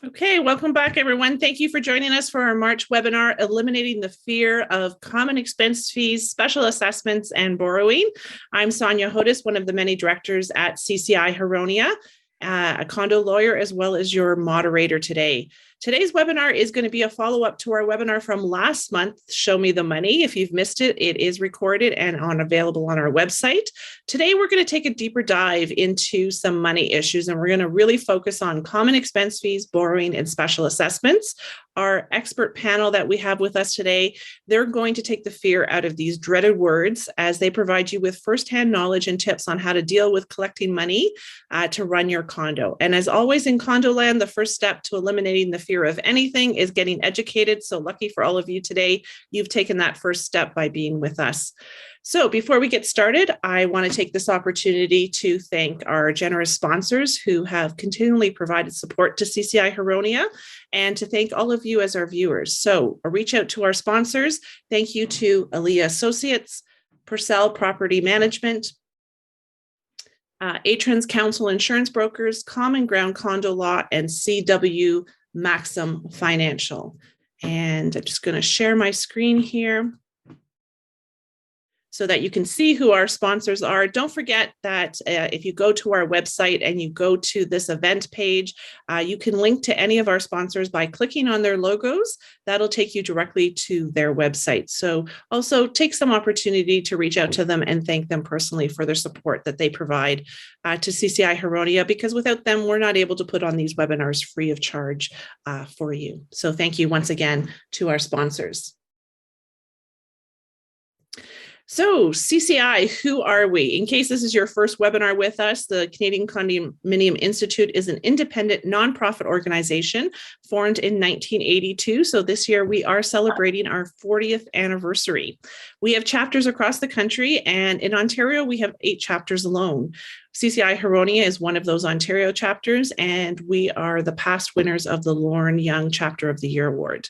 Okay, welcome back, everyone. Thank you for joining us for our March webinar, Eliminating the Fear of Common Expense Fees, Special Assessments, and Borrowing. I'm Sonja Hodis, one of the many directors at CCI Huronia, a condo lawyer, as well as your moderator today. Today's webinar is going to be a follow-up to our webinar from last month, Show Me the Money. If you've missed it, it is recorded and available on our website. Today, we're going to take a deeper dive into some money issues, and we're going to really focus on common expense fees, borrowing, and special assessments. Our expert panel that we have with us today, they're going to take the fear out of these dreaded words as they provide you with firsthand knowledge and tips on how to deal with collecting money to run your condo. And as always in condo land, the first step to eliminating the fear of anything is getting educated. So lucky for all of you today, you've taken that first step by being with us. So before we get started, I want to take this opportunity to thank our generous sponsors who have continually provided support to CCI Huronia, and to thank all of you as our viewers. So a reach out to our sponsors. Thank you to Elia Associates, Purcell Property Management, Atrans Council Insurance Brokers, Common Ground Condo Law, and CW Maxim Financial. And I'm just going to share my screen here so that you can see who our sponsors are. Don't forget that if you go to our website and you go to this event page, you can link to any of our sponsors by clicking on their logos. That'll take you directly to their website. So also take some opportunity to reach out to them and thank them personally for their support that they provide to CCI Huronia, because without them, we're not able to put on these webinars free of charge for you. So thank you once again to our sponsors. So CCI, who are we? In case this is your first webinar with us, the Canadian Condominium Institute is an independent nonprofit organization formed in 1982. So this year we are celebrating our 40th anniversary. We have chapters across the country, and in Ontario, we have 8 chapters alone. CCI Huronia is one of those Ontario chapters, and we are the past winners of the Lauren Young Chapter of the Year Award.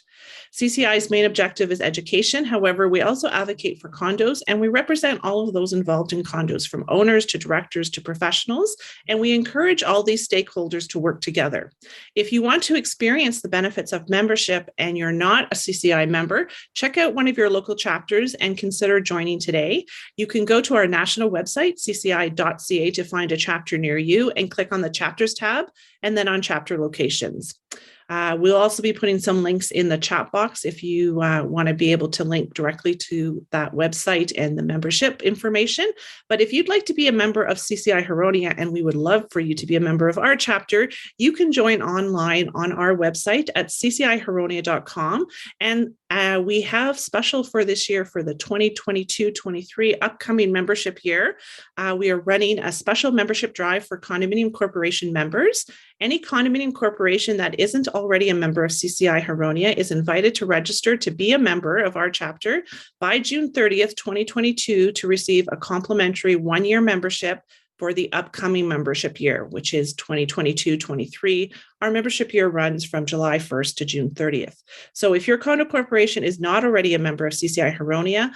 CCI's main objective is education. However, we also advocate for condos, and we represent all of those involved in condos, from owners to directors to professionals, and we encourage all these stakeholders to work together. If you want to experience the benefits of membership and you're not a CCI member, check out one of your local chapters and consider joining today. You can go to our national website, cci.ca, to find a chapter near you and click on the chapters tab and then on chapter locations. We'll also be putting some links in the chat box if you want to be able to link directly to that website and the membership information. But if you'd like to be a member of CCI Huronia, and we would love for you to be a member of our chapter, you can join online on our website at ccihuronia.com. And we have special for this year for the 2022-23 upcoming membership year. We are running a special membership drive for condominium corporation members. Any condominium corporation that isn't already a member of CCI Huronia is invited to register to be a member of our chapter by June 30th, 2022, to receive a complimentary one-year membership for the upcoming membership year, which is 2022-23. Our membership year runs from July 1st to June 30th. So if your condo corporation is not already a member of CCI Huronia,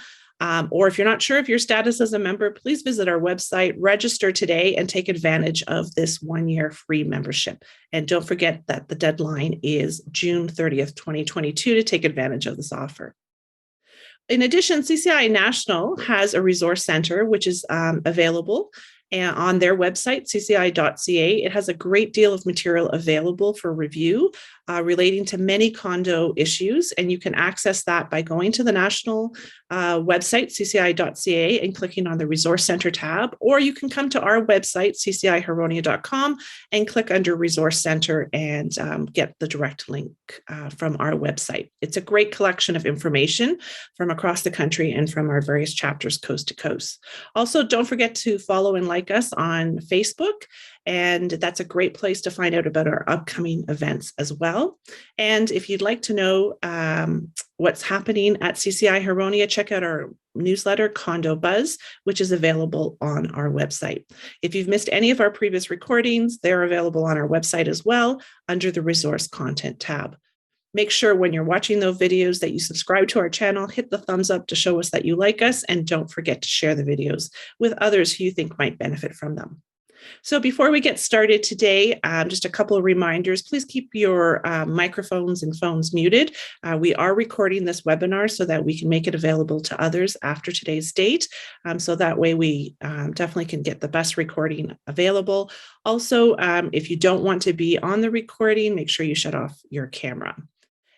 or if you're not sure of your status as a member, please visit our website, register today, and take advantage of this one-year free membership. And don't forget that the deadline is June 30th, 2022 to take advantage of this offer. In addition, CCI National has a resource center, which is available on their website, cci.ca. It has a great deal of material available for review relating to many condo issues, and you can access that by going to the national website, cci.ca, and clicking on the Resource Center tab, or you can come to our website, ccihuronia.com, and click under Resource Center and get the direct link from our website. It's a great collection of information from across the country and from our various chapters coast to coast. Also, don't forget to follow and like us on Facebook, and that's a great place to find out about our upcoming events as well. And if you'd like to know what's happening at CCI Huronia, check out our newsletter, Condo Buzz, which is available on our website. If you've missed any of our previous recordings, they're available on our website as well under the Resource Content tab. Make sure when you're watching those videos that you subscribe to our channel, hit the thumbs up to show us that you like us, and don't forget to share the videos with others who you think might benefit from them. So before we get started today, just a couple of reminders. Please keep your microphones and phones muted. We are recording this webinar so that we can make it available to others after today's date. So that way we definitely can get the best recording available. Also, if you don't want to be on the recording, make sure you shut off your camera.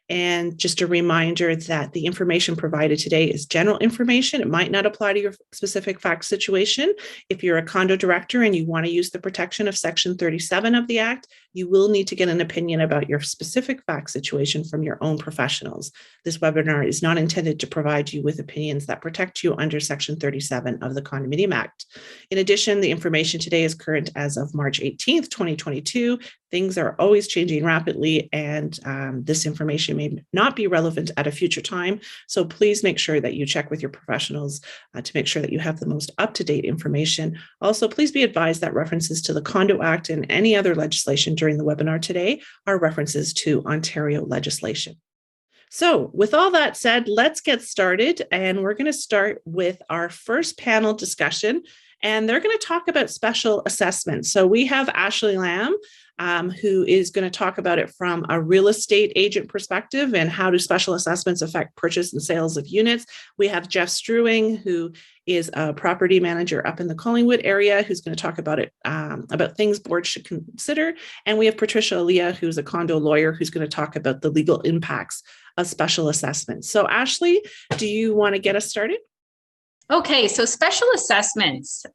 And just a reminder that the information provided today is general information. It might not apply to your specific fact situation. If you're a condo director and you want to use the protection of Section 37 of the Act, you will need to get an opinion about your specific fact situation from your own professionals. This webinar is not intended to provide you with opinions that protect you under Section 37 of the Condominium Act. In addition, the information today is current as of March 18th, 2022. Things are always changing rapidly, and this information may not be relevant at a future time. So please make sure that you check with your professionals to make sure that you have the most up-to-date information. Also, please be advised that references to the Condo Act and any other legislation during the webinar today are references to Ontario legislation. So with all that said, let's get started. And we're going to start with our first panel discussion. And they're going to talk about special assessments. So we have Ashley Lamb, who is going to talk about it from a real estate agent perspective and how do special assessments affect purchase and sales of units. We have Jeff Struewing, who is a property manager up in the Collingwood area, who's going to talk about it, about things boards should consider. And we have Patricia Elia, who's a condo lawyer, who's going to talk about the legal impacts of special assessments. So Ashley, do you want to get us started? Okay, so special assessments.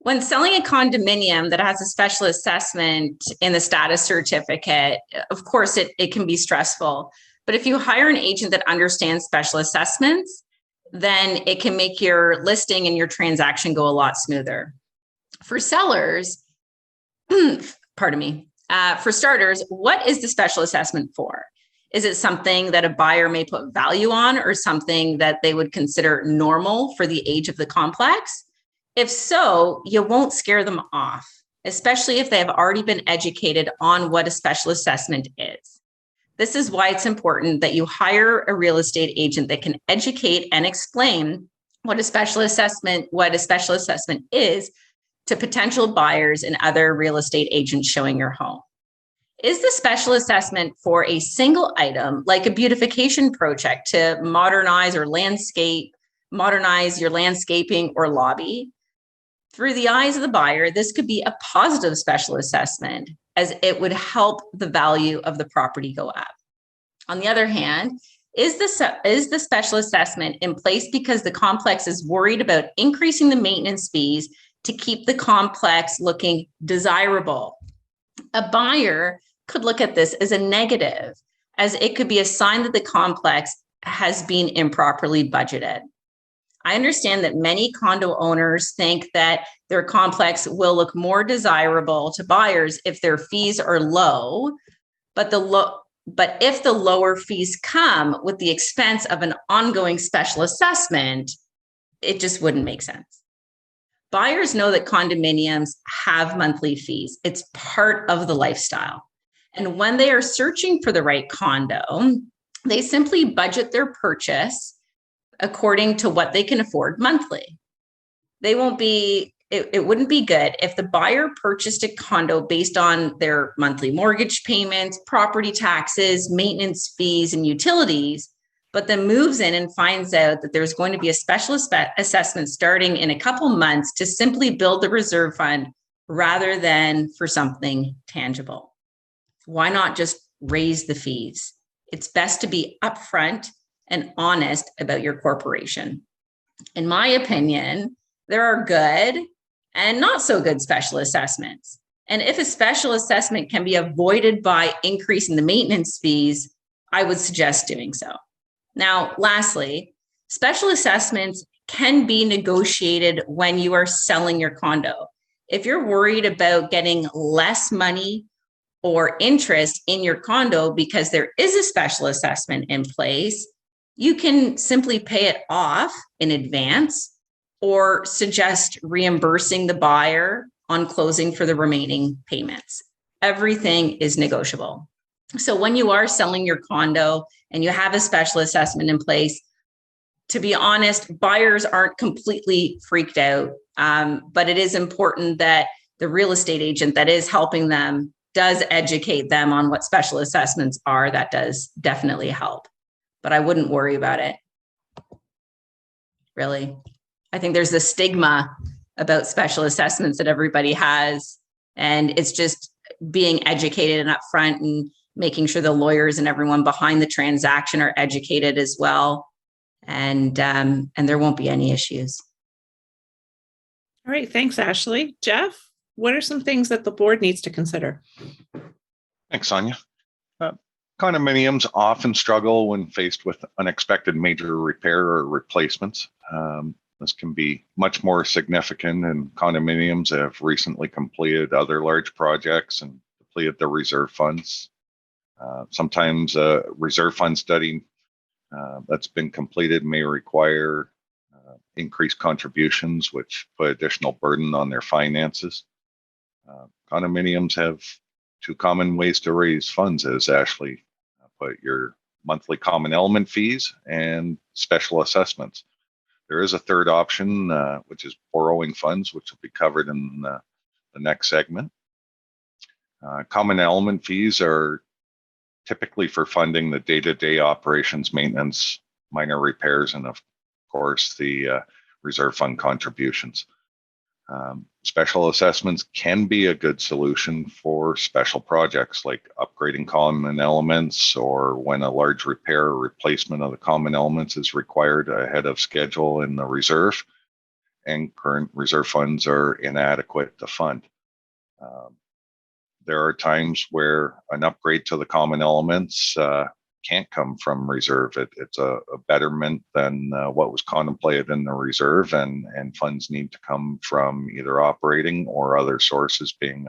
When selling a condominium that has a special assessment in the status certificate, of course, it can be stressful. But if you hire an agent that understands special assessments, then it can make your listing and your transaction go a lot smoother. For sellers, pardon me, for starters, what is the special assessment for? Is it something that a buyer may put value on or something that they would consider normal for the age of the complex? If so, you won't scare them off, especially if they have already been educated on what a special assessment is. This is why it's important that you hire a real estate agent that can educate and explain what a special assessment is to potential buyers and other real estate agents showing your home. Is the special assessment for a single item, like a beautification project to modernize your landscaping or lobby? Through the eyes of the buyer, this could be a positive special assessment, as it would help the value of the property go up. On the other hand, is the special assessment in place because the complex is worried about increasing the maintenance fees to keep the complex looking desirable? A buyer could look at this as a negative, as it could be a sign that the complex has been improperly budgeted. I understand that many condo owners think that their complex will look more desirable to buyers if their fees are low, but if the lower fees come with the expense of an ongoing special assessment, it just wouldn't make sense. Buyers know that condominiums have monthly fees. It's part of the lifestyle. And when they are searching for the right condo, they simply budget their purchase according to what they can afford monthly. It wouldn't be good if the buyer purchased a condo based on their monthly mortgage payments, property taxes, maintenance fees, and utilities, but then moves in and finds out that there's going to be a special assessment starting in a couple months to simply build the reserve fund rather than for something tangible. Why not just raise the fees? It's best to be upfront and honest about your corporation. In my opinion, there are good and not so good special assessments. And if a special assessment can be avoided by increasing the maintenance fees, I would suggest doing so. Now, lastly, special assessments can be negotiated when you are selling your condo. If you're worried about getting less money or interest in your condo because there is a special assessment in place, you can simply pay it off in advance or suggest reimbursing the buyer on closing for the remaining payments. Everything is negotiable. So when you are selling your condo and you have a special assessment in place, to be honest, buyers aren't completely freaked out, but it is important that the real estate agent that is helping them does educate them on what special assessments are. That does definitely help, but I wouldn't worry about it. Really. I think there's this stigma about special assessments that everybody has, and it's just being educated and upfront and making sure the lawyers and everyone behind the transaction are educated as well. And there won't be any issues. All right. Thanks, Ashley. Jeff, what are some things that the board needs to consider? Thanks, Sonja. Condominiums often struggle when faced with unexpected major repair or replacements. This can be much more significant, and condominiums have recently completed other large projects and depleted their reserve funds. Sometimes a reserve fund study that's been completed may require increased contributions, which put additional burden on their finances. Condominiums have two common ways to raise funds, as Ashley put: your monthly common element fees and special assessments. There is a third option, which is borrowing funds, which will be covered in the next segment. Common element fees are typically for funding the day-to-day operations, maintenance, minor repairs, and of course the reserve fund contributions. Special assessments can be a good solution for special projects like upgrading common elements, or when a large repair or replacement of the common elements is required ahead of schedule in the reserve and current reserve funds are inadequate to fund. There are times where an upgrade to the common elements can't come from reserve. It's a betterment than what was contemplated in the reserve, and funds need to come from either operating or other sources, being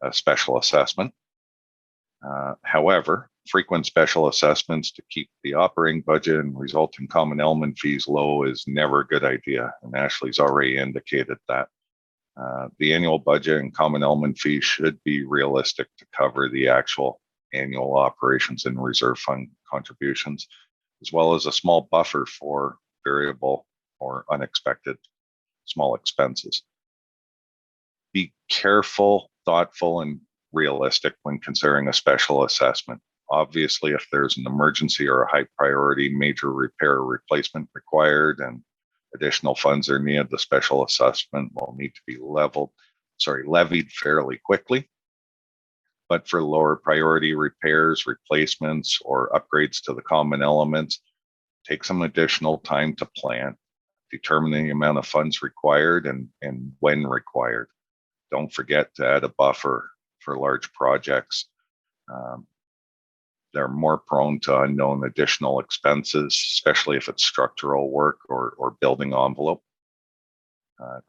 a special assessment. However, frequent special assessments to keep the operating budget and result in common element fees low is never a good idea, and Ashley's already indicated that. The annual budget and common element fees should be realistic to cover the actual annual operations and reserve fund contributions, as well as a small buffer for variable or unexpected small expenses. Be careful, thoughtful, and realistic when considering a special assessment. Obviously, if there's an emergency or a high priority major repair or replacement required and additional funds are needed, the special assessment will need to be levied fairly quickly. But for lower priority repairs, replacements, or upgrades to the common elements, take some additional time to plan, determine the amount of funds required and when required. Don't forget to add a buffer for large projects. They're more prone to unknown additional expenses, especially if it's structural work or building envelope.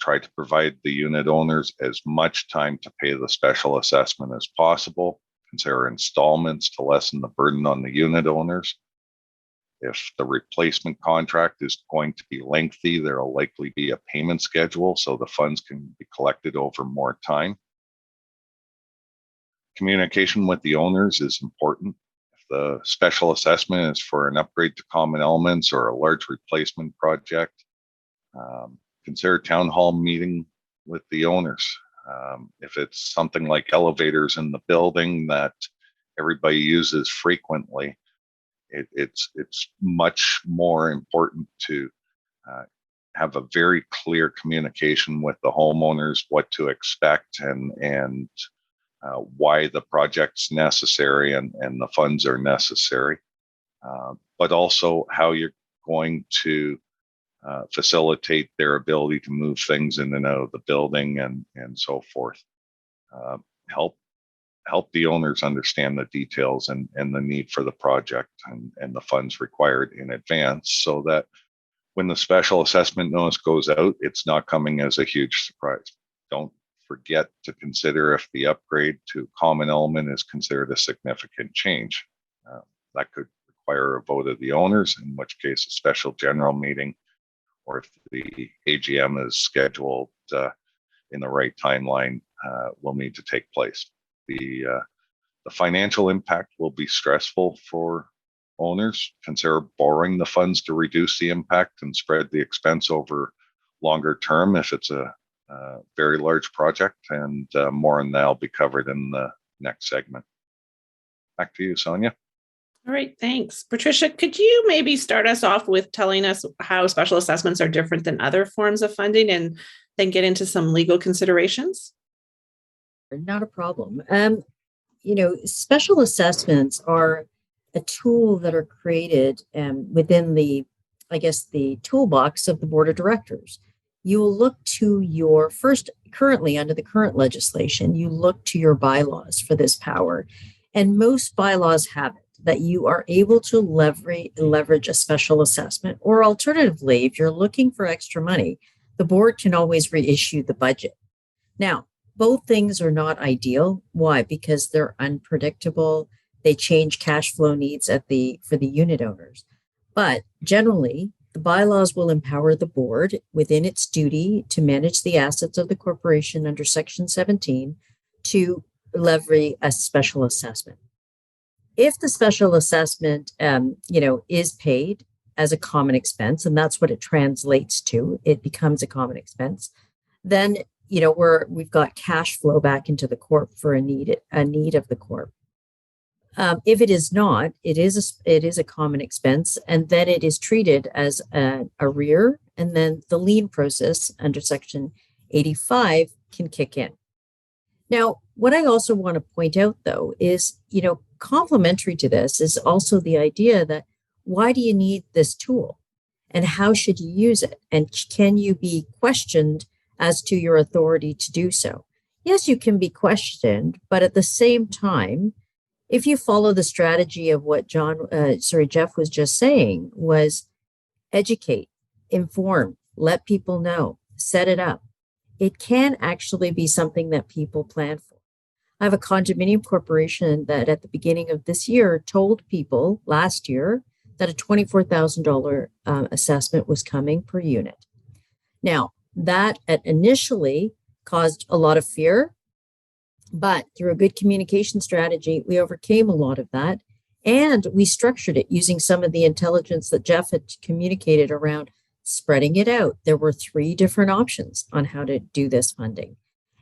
Try to provide the unit owners as much time to pay the special assessment as possible. Consider installments to lessen the burden on the unit owners. If the replacement contract is going to be lengthy, there will likely be a payment schedule so the funds can be collected over more time. Communication with the owners is important. If the special assessment is for an upgrade to common elements or a large replacement project, consider town hall meeting with the owners. If it's something like elevators in the building that everybody uses frequently, it's much more important to have a very clear communication with the homeowners, what to expect and why the project's necessary and the funds are necessary, but also how you're going to facilitate their ability to move things in and out of the building and so forth. Help the owners understand the details and the need for the project and the funds required in advance, so that when the special assessment notice goes out, it's not coming as a huge surprise. Don't forget to consider if the upgrade to common element is considered a significant change. That could require a vote of the owners, in which case a special general meeting, or if the AGM is scheduled in the right timeline, will need to take place. The financial impact will be stressful for owners consider borrowing the funds to reduce the impact and spread the expense over longer term if it's a very large project, and more on that will be covered in the next segment. Back to you, Sonja. All right, thanks. Patricia, could you maybe start us off with telling us how special assessments are different than other forms of funding, and then get into some legal considerations? Not a problem. Special assessments are a tool that are created within the toolbox of the board of directors. You will look to your currently under the current legislation, you look to your bylaws for this power. And most bylaws have it that you are able to leverage a special assessment, or alternatively, if you're looking for extra money, the board can always reissue the budget. Now, both things are not ideal. Why? Because they're unpredictable. They change cash flow needs for the unit owners. But generally, the bylaws will empower the board within its duty to manage the assets of the corporation under Section 17 to levy a special assessment. If the special assessment, is paid as a common expense, and that's what it translates to, it becomes a common expense, then, we've got cash flow back into the corp for a need of the corp. If it is not, it is a common expense, and then it is treated as an arrear, and then the lien process under Section 85 can kick in. Now, what I also want to point out, though, is, complementary to this is also the idea that why do you need this tool, and how should you use it, and can you be questioned as to your authority to do so? Yes, you can be questioned, but at the same time, if you follow the strategy of what Jeff was just saying, was educate, inform, let people know, set it up, it can actually be something that people plan for. I have a condominium corporation that at the beginning of this year told people last year that a $24,000 assessment was coming per unit. Now, that initially caused a lot of fear, but through a good communication strategy, we overcame a lot of that, and we structured it using some of the intelligence that Jeff had communicated around spreading it out. There were 3 different options on how to do this funding,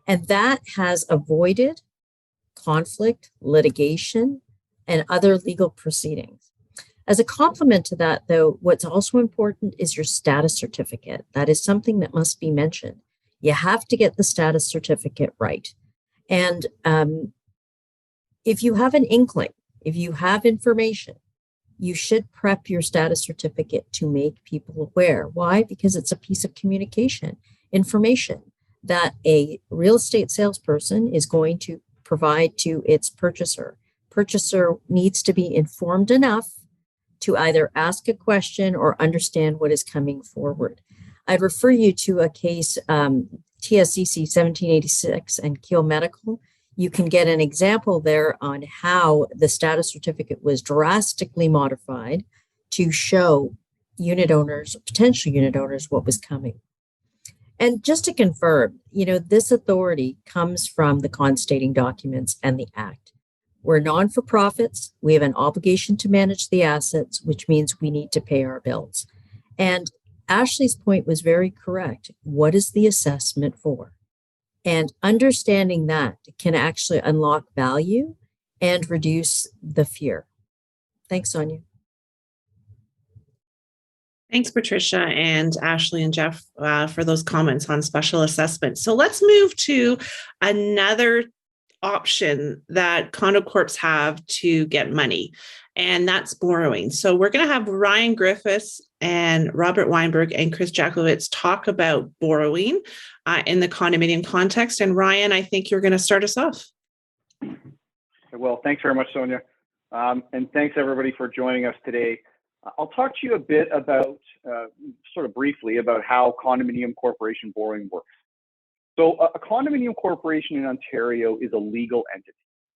and that has avoided conflict, litigation, and other legal proceedings. As a complement to that, though, what's also important is your status certificate. That is something that must be mentioned. You have to get the status certificate right. And if you have an inkling, if you have information, you should prep your status certificate to make people aware. Why? Because it's a piece of communication, information that a real estate salesperson is going to provide to its purchaser. Purchaser needs to be informed enough to either ask a question or understand what is coming forward. I'd refer you to a case, TSCC 1786 and Keel Medical. You can get an example there on how the status certificate was drastically modified to show unit owners, potential unit owners, what was coming. And just to confirm, this authority comes from the constating documents and the Act. We're non-for-profits. We have an obligation to manage the assets, which means we need to pay our bills. And Ashley's point was very correct. What is the assessment for? And understanding that can actually unlock value and reduce the fear. Thanks, Sonja. Thanks, Patricia and Ashley and Jeff, for those comments on special assessment. So let's move to another option that condo corps have to get money, and that's borrowing. So we're going to have Ryan Griffiths and Robert Winberg and Chris Jaglowitz talk about borrowing in the condominium context. And Ryan, I think you're going to start us off. Well, thanks very much, Sonja. And thanks everybody for joining us today. I'll talk to you a bit about, sort of briefly, about how condominium corporation borrowing works. So a condominium corporation in Ontario is a legal entity.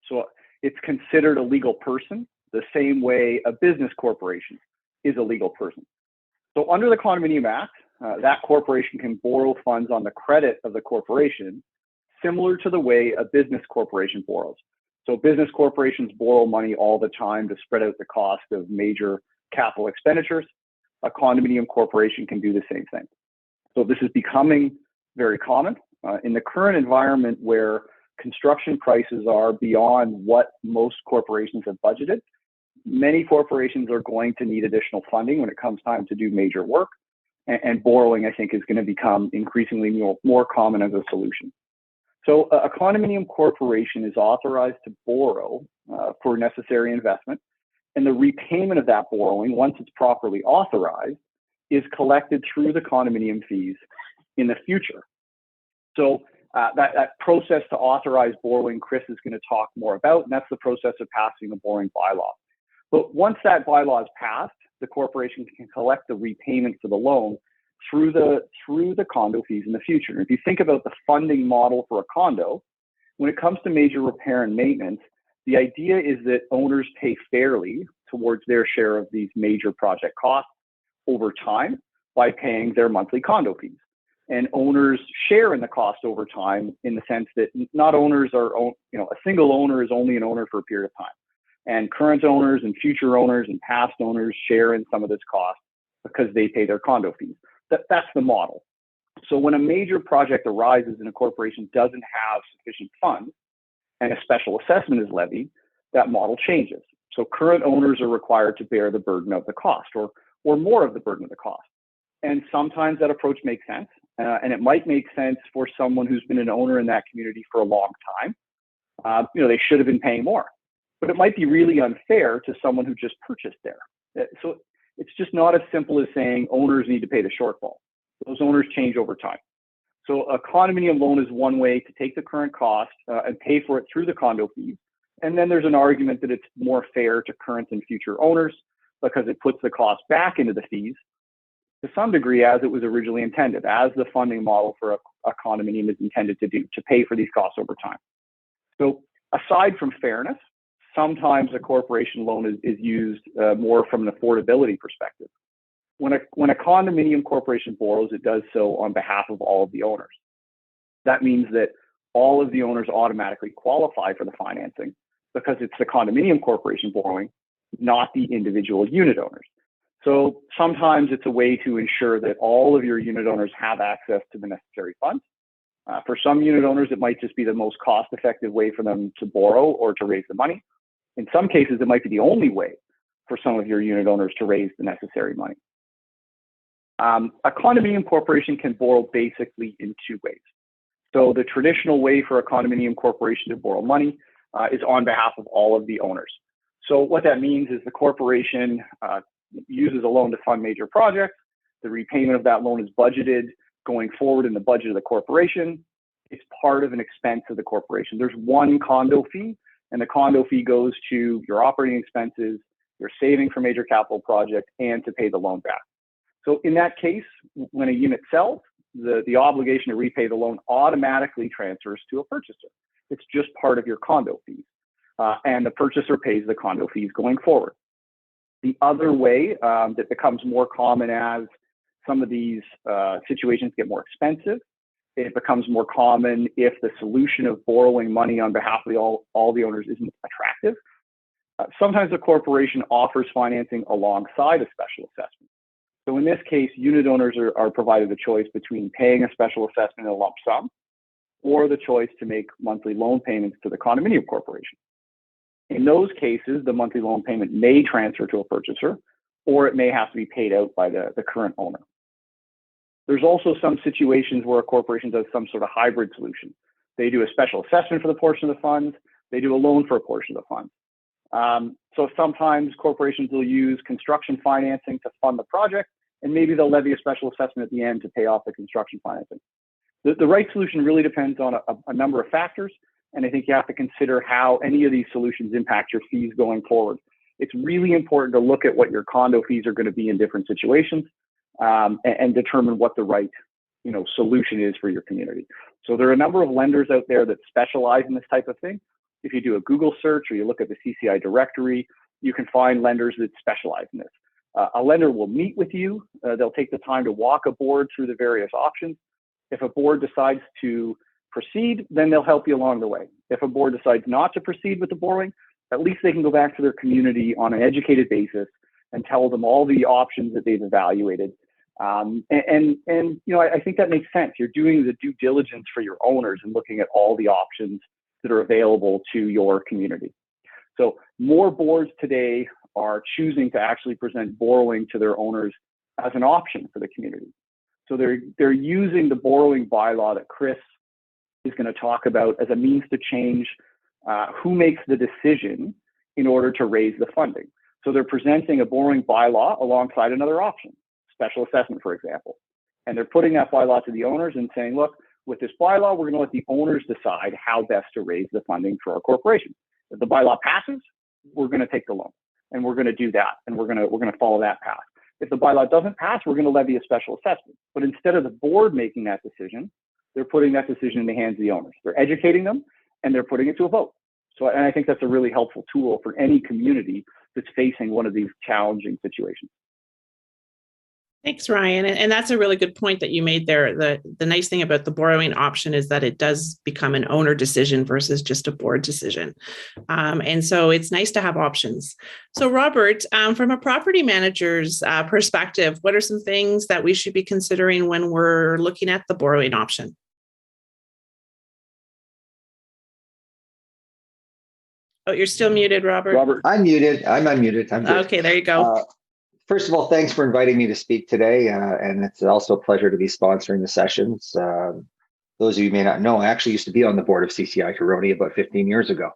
So it's considered a legal person the same way a business corporation is a legal person. So under the Condominium Act, that corporation can borrow funds on the credit of the corporation, similar to the way a business corporation borrows. So business corporations borrow money all the time to spread out the cost of major capital expenditures. A condominium corporation can do the same thing. So this is becoming very common. In the current environment where construction prices are beyond what most corporations have budgeted, many corporations are going to need additional funding when it comes time to do major work. And borrowing, I think, is going to become increasingly more common as a solution. So a condominium corporation is authorized to borrow for necessary investment. And the repayment of that borrowing, once it's properly authorized, is collected through the condominium fees in the future. So that process to authorize borrowing, Chris is going to talk more about, and that's the process of passing the borrowing bylaw. But once that bylaw is passed, the corporation can collect the repayment for the loan through the condo fees in the future. And if you think about the funding model for a condo, when it comes to major repair and maintenance, the idea is that owners pay fairly towards their share of these major project costs over time by paying their monthly condo fees. And owners share in the cost over time in the sense that not owners are, a single owner is only an owner for a period of time. And current owners and future owners and past owners share in some of this cost because they pay their condo fees. That's the model. So when a major project arises and a corporation doesn't have sufficient funds and a special assessment is levied, that model changes. So current owners are required to bear the burden of the cost or more of the burden of the cost. And sometimes that approach makes sense. And it might make sense for someone who's been an owner in that community for a long time. They should have been paying more. But it might be really unfair to someone who just purchased there. So it's just not as simple as saying owners need to pay the shortfall. Those owners change over time. So a condominium loan is one way to take the current cost and pay for it through the condo fees. And then there's an argument that it's more fair to current and future owners because it puts the cost back into the fees to some degree as it was originally intended, as the funding model for a condominium is intended to do, to pay for these costs over time. So aside from fairness, sometimes a corporation loan is used more from an affordability perspective. When a condominium corporation borrows, it does so on behalf of all of the owners. That means that all of the owners automatically qualify for the financing because it's the condominium corporation borrowing, not the individual unit owners. So sometimes it's a way to ensure that all of your unit owners have access to the necessary funds. For some unit owners, it might just be the most cost-effective way for them to borrow or to raise the money. In some cases, it might be the only way for some of your unit owners to raise the necessary money. A condominium corporation can borrow basically in two ways. So the traditional way for a condominium corporation to borrow money is on behalf of all of the owners. So what that means is the corporation uses a loan to fund major projects. The repayment of that loan is budgeted going forward in the budget of the corporation. It's part of an expense of the corporation. There's one condo fee, and the condo fee goes to your operating expenses, your saving for major capital project, and to pay the loan back. So in that case, when a unit sells, the obligation to repay the loan automatically transfers to a purchaser. It's just part of your condo fees. And the purchaser pays the condo fees going forward. The other way that becomes more common as some of these situations get more expensive, it becomes more common if the solution of borrowing money on behalf of all the owners isn't attractive. Sometimes the corporation offers financing alongside a special assessment. So in this case, unit owners are provided the choice between paying a special assessment in a lump sum or the choice to make monthly loan payments to the condominium corporation. In those cases, the monthly loan payment may transfer to a purchaser, or it may have to be paid out by the current owner. There's also some situations where a corporation does some sort of hybrid solution. They do a special assessment for the portion of the funds, they do a loan for a portion of the funds. So sometimes corporations will use construction financing to fund the project, and maybe they'll levy a special assessment at the end to pay off the construction financing. The right solution really depends on a number of factors, and I think you have to consider how any of these solutions impact your fees going forward. It's really important to look at what your condo fees are going to be in different situations and determine what the right solution is for your community. So there are a number of lenders out there that specialize in this type of thing. If you do a Google search or you look at the CCI directory, you can find lenders that specialize in this. A lender will meet with you. They'll take the time to walk a board through the various options. If a board decides to proceed, then they'll help you along the way. If a board decides not to proceed with the borrowing, at least they can go back to their community on an educated basis and tell them all the options that they've evaluated. I think that makes sense. You're doing the due diligence for your owners and looking at all the options that are available to your community. So more boards today are choosing to actually present borrowing to their owners as an option for the community. So they're using the borrowing bylaw that Chris is going to talk about as a means to change who makes the decision in order to raise the funding. So they're presenting a borrowing bylaw alongside another option, special assessment, for example. And they're putting that bylaw to the owners and saying, look, with this bylaw, we're going to let the owners decide how best to raise the funding for our corporation. If the bylaw passes, we're going to take the loan, and we're going to do that, and we're going to follow that path. If the bylaw doesn't pass, we're going to levy a special assessment. But instead of the board making that decision, they're putting that decision in the hands of the owners. They're educating them, and they're putting it to a vote. So, and I think that's a really helpful tool for any community that's facing one of these challenging situations. Thanks, Ryan. And that's a really good point that you made there. The nice thing about the borrowing option is that it does become an owner decision versus just a board decision. And so it's nice to have options. So Robert, from a property manager's perspective, what are some things that we should be considering when we're looking at the borrowing option? Oh, you're still muted, Robert. I'm muted. I'm unmuted. I'm good. Okay, there you go. First of all, thanks for inviting me to speak today. And it's also a pleasure to be sponsoring the sessions. Those of you who may not know, I actually used to be on the board of CCI Huronia about 15 years ago.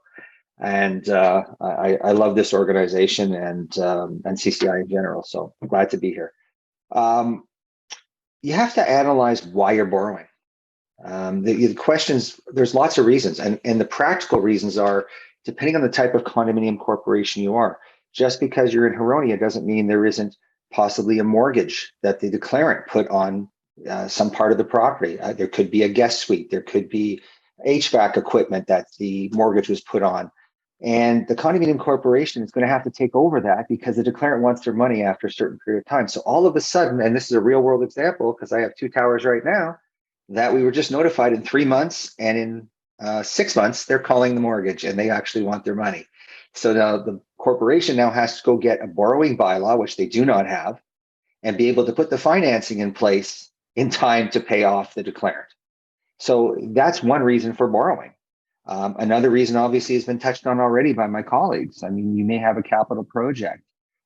And I love this organization and CCI in general. So I'm glad to be here. You have to analyze why you're borrowing. The questions, there's lots of reasons. And the practical reasons are, depending on the type of condominium corporation you are. Just because you're in Huronia doesn't mean there isn't possibly a mortgage that the declarant put on some part of the property. There could be a guest suite. There could be HVAC equipment that the mortgage was put on. And the condominium corporation is going to have to take over that because the declarant wants their money after a certain period of time. So all of a sudden, and this is a real world example because I have 2 towers right now, that we were just notified in 3 months, and in 6 months, they're calling the mortgage and they actually want their money. So now the corporation now has to go get a borrowing bylaw, which they do not have, and be able to put the financing in place in time to pay off the declarant. So that's one reason for borrowing. Another reason obviously has been touched on already by my colleagues. I mean, you may have a capital project.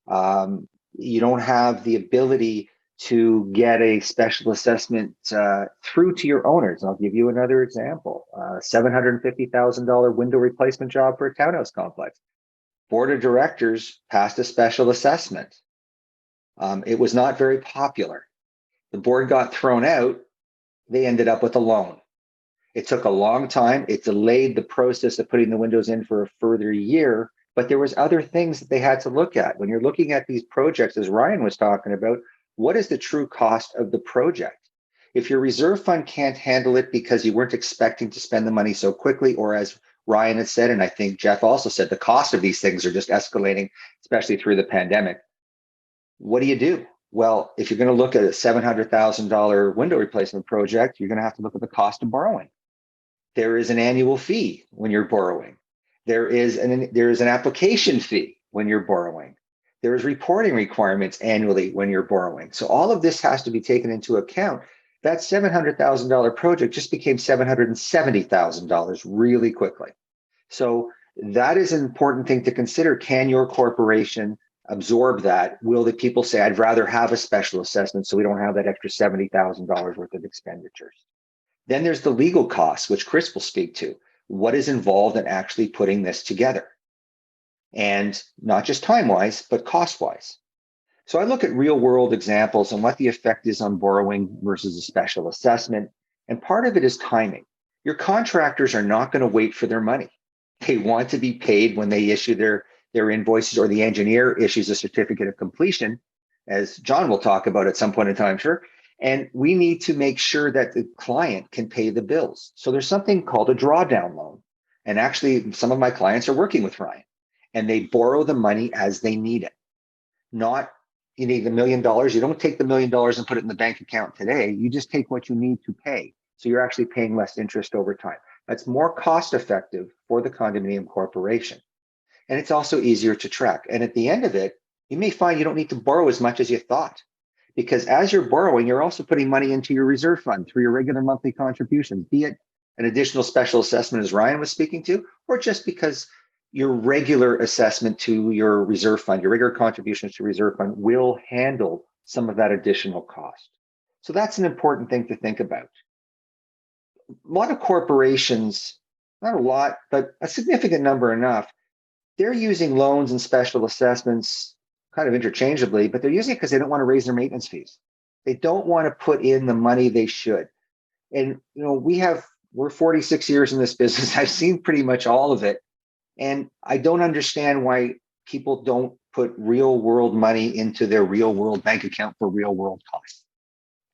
You don't have the ability to get a special assessment through to your owners. I'll give you another example. $750,000 window replacement job for a townhouse complex. Board of directors passed a special assessment. It was not very popular. The board got thrown out. They ended up with a loan. It took a long time. It delayed the process of putting the windows in for a further year, but there was other things that they had to look at. When you're looking at these projects, as Ryan was talking about, what is the true cost of the project? If your reserve fund can't handle it because you weren't expecting to spend the money so quickly, or as Ryan has said, and I think Jeff also said, the cost of these things are just escalating, especially through the pandemic. What do you do? Well, if you're going to look at a $700,000 window replacement project, you're going to have to look at the cost of borrowing. There is an annual fee when you're borrowing. There is an application fee when you're borrowing. There is reporting requirements annually when you're borrowing. So all of this has to be taken into account. That $700,000 project just became $770,000 really quickly. So that is an important thing to consider. Can your corporation absorb that? Will the people say, I'd rather have a special assessment so we don't have that extra $70,000 worth of expenditures? Then there's the legal costs, which Chris will speak to. What is involved in actually putting this together? And not just time-wise, but cost-wise. So I look at real-world examples and what the effect is on borrowing versus a special assessment. And part of it is timing. Your contractors are not going to wait for their money. They want to be paid when they issue their invoices, or the engineer issues a certificate of completion, as John will talk about at some point in time, sure. And we need to make sure that the client can pay the bills. So there's something called a drawdown loan. And actually, some of my clients are working with Ryan, and they borrow the money as they need it. Not, you need $1 million. You don't take the $1 million and put it in the bank account today. You just take what you need to pay. So you're actually paying less interest over time. That's more cost effective for the condominium corporation. And it's also easier to track. And at the end of it, you may find you don't need to borrow as much as you thought. Because as you're borrowing, you're also putting money into your reserve fund through your regular monthly contributions, be it an additional special assessment, as Ryan was speaking to, or just because your regular assessment to your reserve fund, your regular contributions to reserve fund will handle some of that additional cost. So that's an important thing to think about. A lot of corporations, not a lot, but a significant number enough, they're using loans and special assessments kind of interchangeably, but they're using it because they don't want to raise their maintenance fees. They don't want to put in the money they should. And we're 46 years in this business. I've seen pretty much all of it. And I don't understand why people don't put real world money into their real world bank account for real world costs.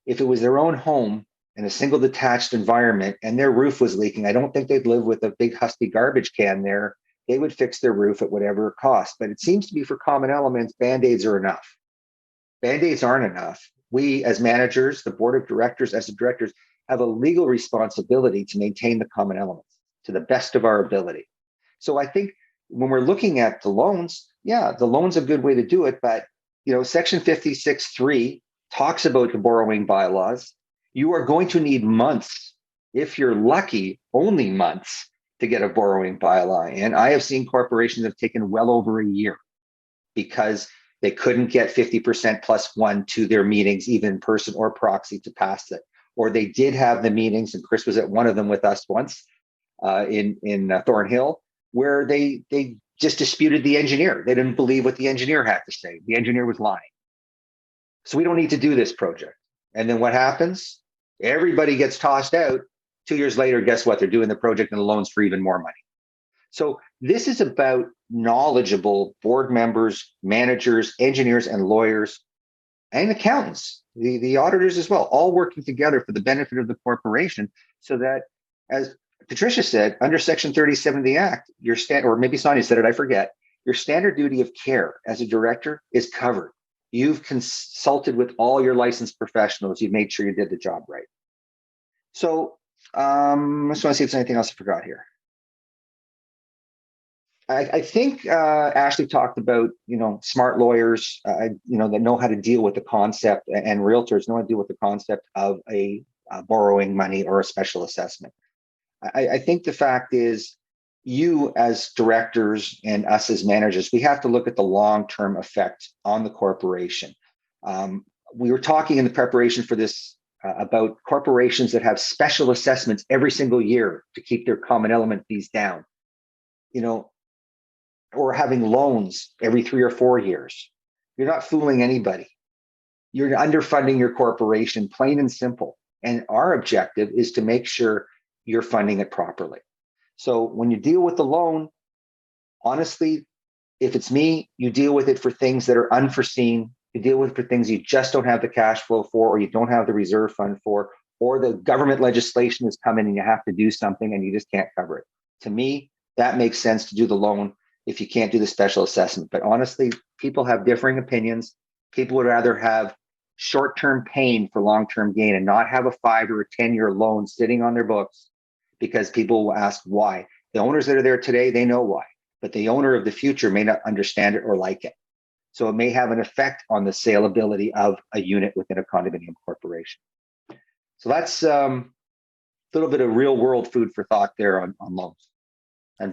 If it was their own home in a single detached environment and their roof was leaking, I don't think they'd live with a big husky garbage can there. They would fix their roof at whatever it costs. But it seems to be for common elements, Band-Aids are enough. Band-Aids aren't enough. We as managers, the board of directors, as the directors, have a legal responsibility to maintain the common elements to the best of our ability. So I think when we're looking at the loans, yeah, the loan's a good way to do it. But Section 56.3 talks about the borrowing bylaws. You are going to need months, if you're lucky, only months, to get a borrowing bylaw. And I have seen corporations have taken well over a year because they couldn't get 50% plus one to their meetings, even in person or proxy, to pass it. Or they did have the meetings, and Chris was at one of them with us once in Thornhill, where they just disputed the engineer. They didn't believe what the engineer had to say. The engineer was lying. So we don't need to do this project. And then what happens? Everybody gets tossed out. 2 years later, guess what? They're doing the project and the loans for even more money. So this is about knowledgeable board members, managers, engineers, and lawyers, and accountants, the auditors as well, all working together for the benefit of the corporation, so that, as Patricia said, under Section 37 of the Act, or maybe Sonja said it, I forget, your standard duty of care as a director is covered. You've consulted with all your licensed professionals. You've made sure you did the job right. So I just want to see if there's anything else I forgot here. I think Ashley talked about, smart lawyers, that know how to deal with the concept, and realtors know how to deal with the concept of a borrowing money or a special assessment. I think the fact is, you as directors and us as managers, we have to look at the long-term effect on the corporation. We were talking in the preparation for this about corporations that have special assessments every single year to keep their common element fees down, or having loans every 3 or 4 years. You're not fooling anybody. You're underfunding your corporation, plain and simple. And our objective is to make sure you're funding it properly. So when you deal with the loan, honestly, if it's me, you deal with it for things that are unforeseen. You deal with it for things you just don't have the cash flow for, or you don't have the reserve fund for, or the government legislation has come in and you have to do something and you just can't cover it. To me, that makes sense to do the loan if you can't do the special assessment. But honestly, people have differing opinions. People would rather have short-term pain for long-term gain and not have a 5 or a 10-year loan sitting on their books, because people will ask why. The owners that are there today, they know why, but the owner of the future may not understand it or like it. So it may have an effect on the saleability of a unit within a condominium corporation. So that's a little bit of real world food for thought there on loans. And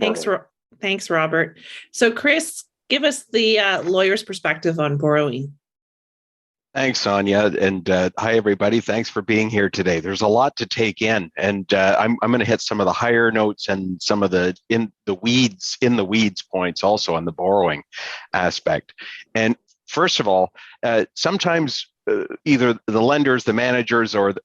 Thanks, Robert. So Chris, give us the lawyer's perspective on borrowing. Thanks, Sonja, and hi everybody. Thanks for being here today. There's a lot to take in, and I'm going to hit some of the higher notes and some of the in the weeds points also on the borrowing aspect. And first of all, sometimes either the lenders, the managers, or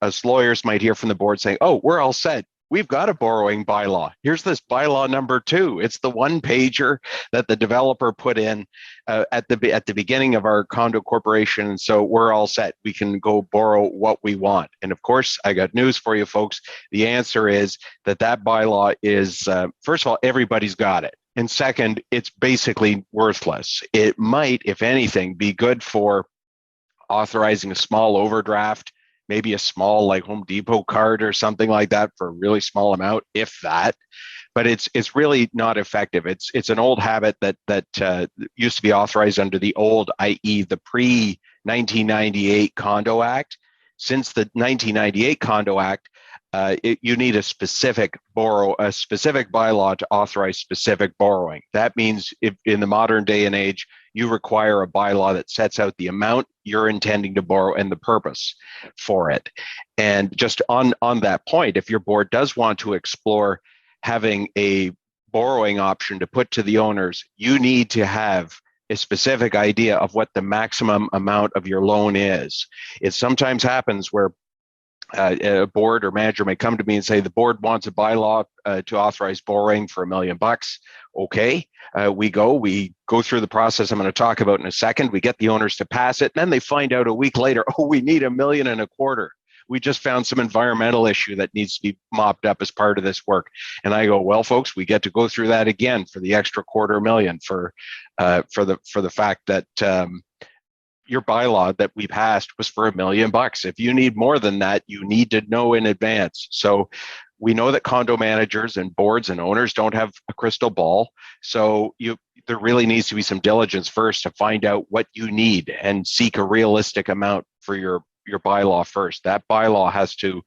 us lawyers might hear from the board saying, "Oh, we're all set. We've got a borrowing bylaw. Here's this bylaw number 2. It's the one pager that the developer put in at the beginning of our condo corporation. So we're all set. We can go borrow what we want." And of course, I got news for you folks. The answer is that bylaw is, first of all, everybody's got it. And second, it's basically worthless. It might, if anything, be good for authorizing a small overdraft maybe a small like Home Depot card or something like that for a really small amount, if that. But it's really not effective. It's an old habit that used to be authorized under the old, i.e., the pre-1998 Condo Act. Since the 1998 Condo Act, you need a specific bylaw to authorize specific borrowing. That means if in the modern day and age, you require a bylaw that sets out the amount you're intending to borrow and the purpose for it. And just on that point, if your board does want to explore having a borrowing option to put to the owners, you need to have a specific idea of what the maximum amount of your loan is. It sometimes happens where a board or manager may come to me and say, the board wants a bylaw to authorize borrowing for $1 million. Okay, we go through the process I'm going to talk about in a second. We get the owners to pass it. And then they find out a week later, oh, we need $1.25 million. We just found some environmental issue that needs to be mopped up as part of this work. And I go, well, folks, we get to go through that again for the extra $250,000 for the fact that your bylaw that we passed was for $1 million. If you need more than that, you need to know in advance. So we know that condo managers and boards and owners don't have a crystal ball. So there really needs to be some diligence first to find out what you need and seek a realistic amount for your bylaw first. That bylaw has to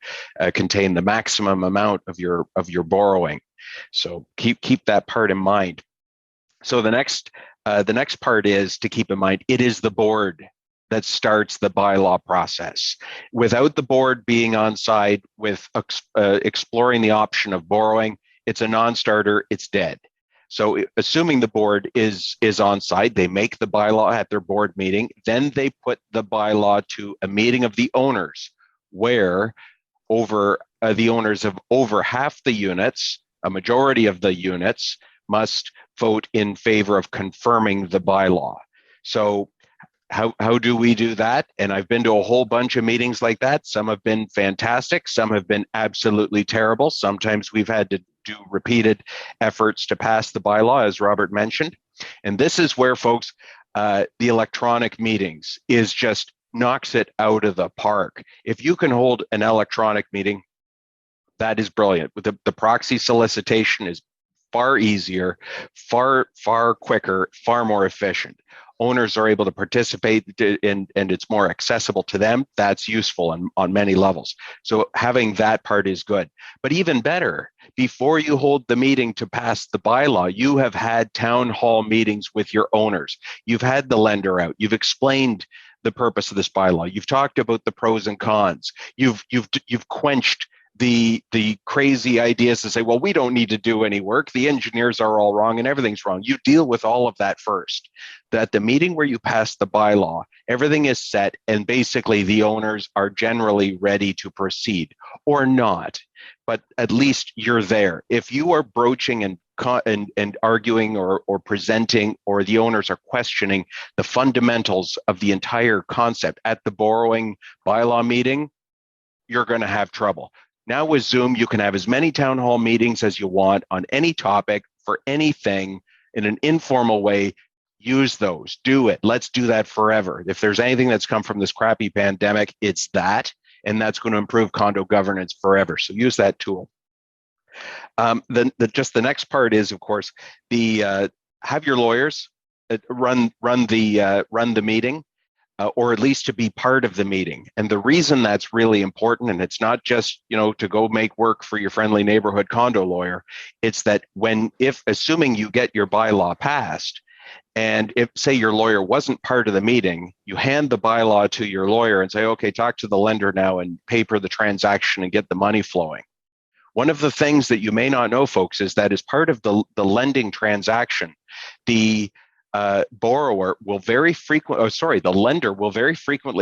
contain the maximum amount of your borrowing. So keep that part in mind. So the next part is to keep in mind, it is the board that starts the bylaw process. Without the board being on side with exploring the option of borrowing, it's a non-starter, it's dead. So assuming the board is on side, they make the bylaw at their board meeting, then they put the bylaw to a meeting of the owners where the owners of over half the units, a majority of the units, must vote in favor of confirming the bylaw. So how do we do that? And I've been to a whole bunch of meetings like that. Some have been fantastic. Some have been absolutely terrible. Sometimes we've had to do repeated efforts to pass the bylaw, as Robert mentioned. And this is where, folks, the electronic meetings is just knocks it out of the park. If you can hold an electronic meeting, that is brilliant. The proxy solicitation is far easier, far quicker, far more efficient. Owners are able to participate and it's more accessible to them. That's useful on many levels. So having that part is good. But even better, before you hold the meeting to pass the bylaw, you have had town hall meetings with your owners. You've had the lender out. You've explained the purpose of this bylaw. You've talked about the pros and cons. You've quenched the crazy ideas to say, well, we don't need to do any work. The engineers are all wrong and everything's wrong. You deal with all of that first. At the meeting where you pass the bylaw, everything is set and basically the owners are generally ready to proceed or not, but at least you're there. If you are broaching and arguing or presenting, or the owners are questioning the fundamentals of the entire concept at the borrowing bylaw meeting, you're going to have trouble. Now with Zoom, you can have as many town hall meetings as you want on any topic for anything in an informal way. Use those, do it. Let's do that forever. If there's anything that's come from this crappy pandemic, it's that, and that's going to improve condo governance forever. So use that tool. Then the next part is, of course, have your lawyers run the meeting. Or at least to be part of the meeting. And the reason that's really important, and it's not just, to go make work for your friendly neighborhood condo lawyer, it's that assuming you get your bylaw passed, and if, say, your lawyer wasn't part of the meeting, you hand the bylaw to your lawyer and say, okay, talk to the lender now and paper the transaction and get the money flowing. One of the things that you may not know, folks, is that as part of the lending transaction, the lender will very frequently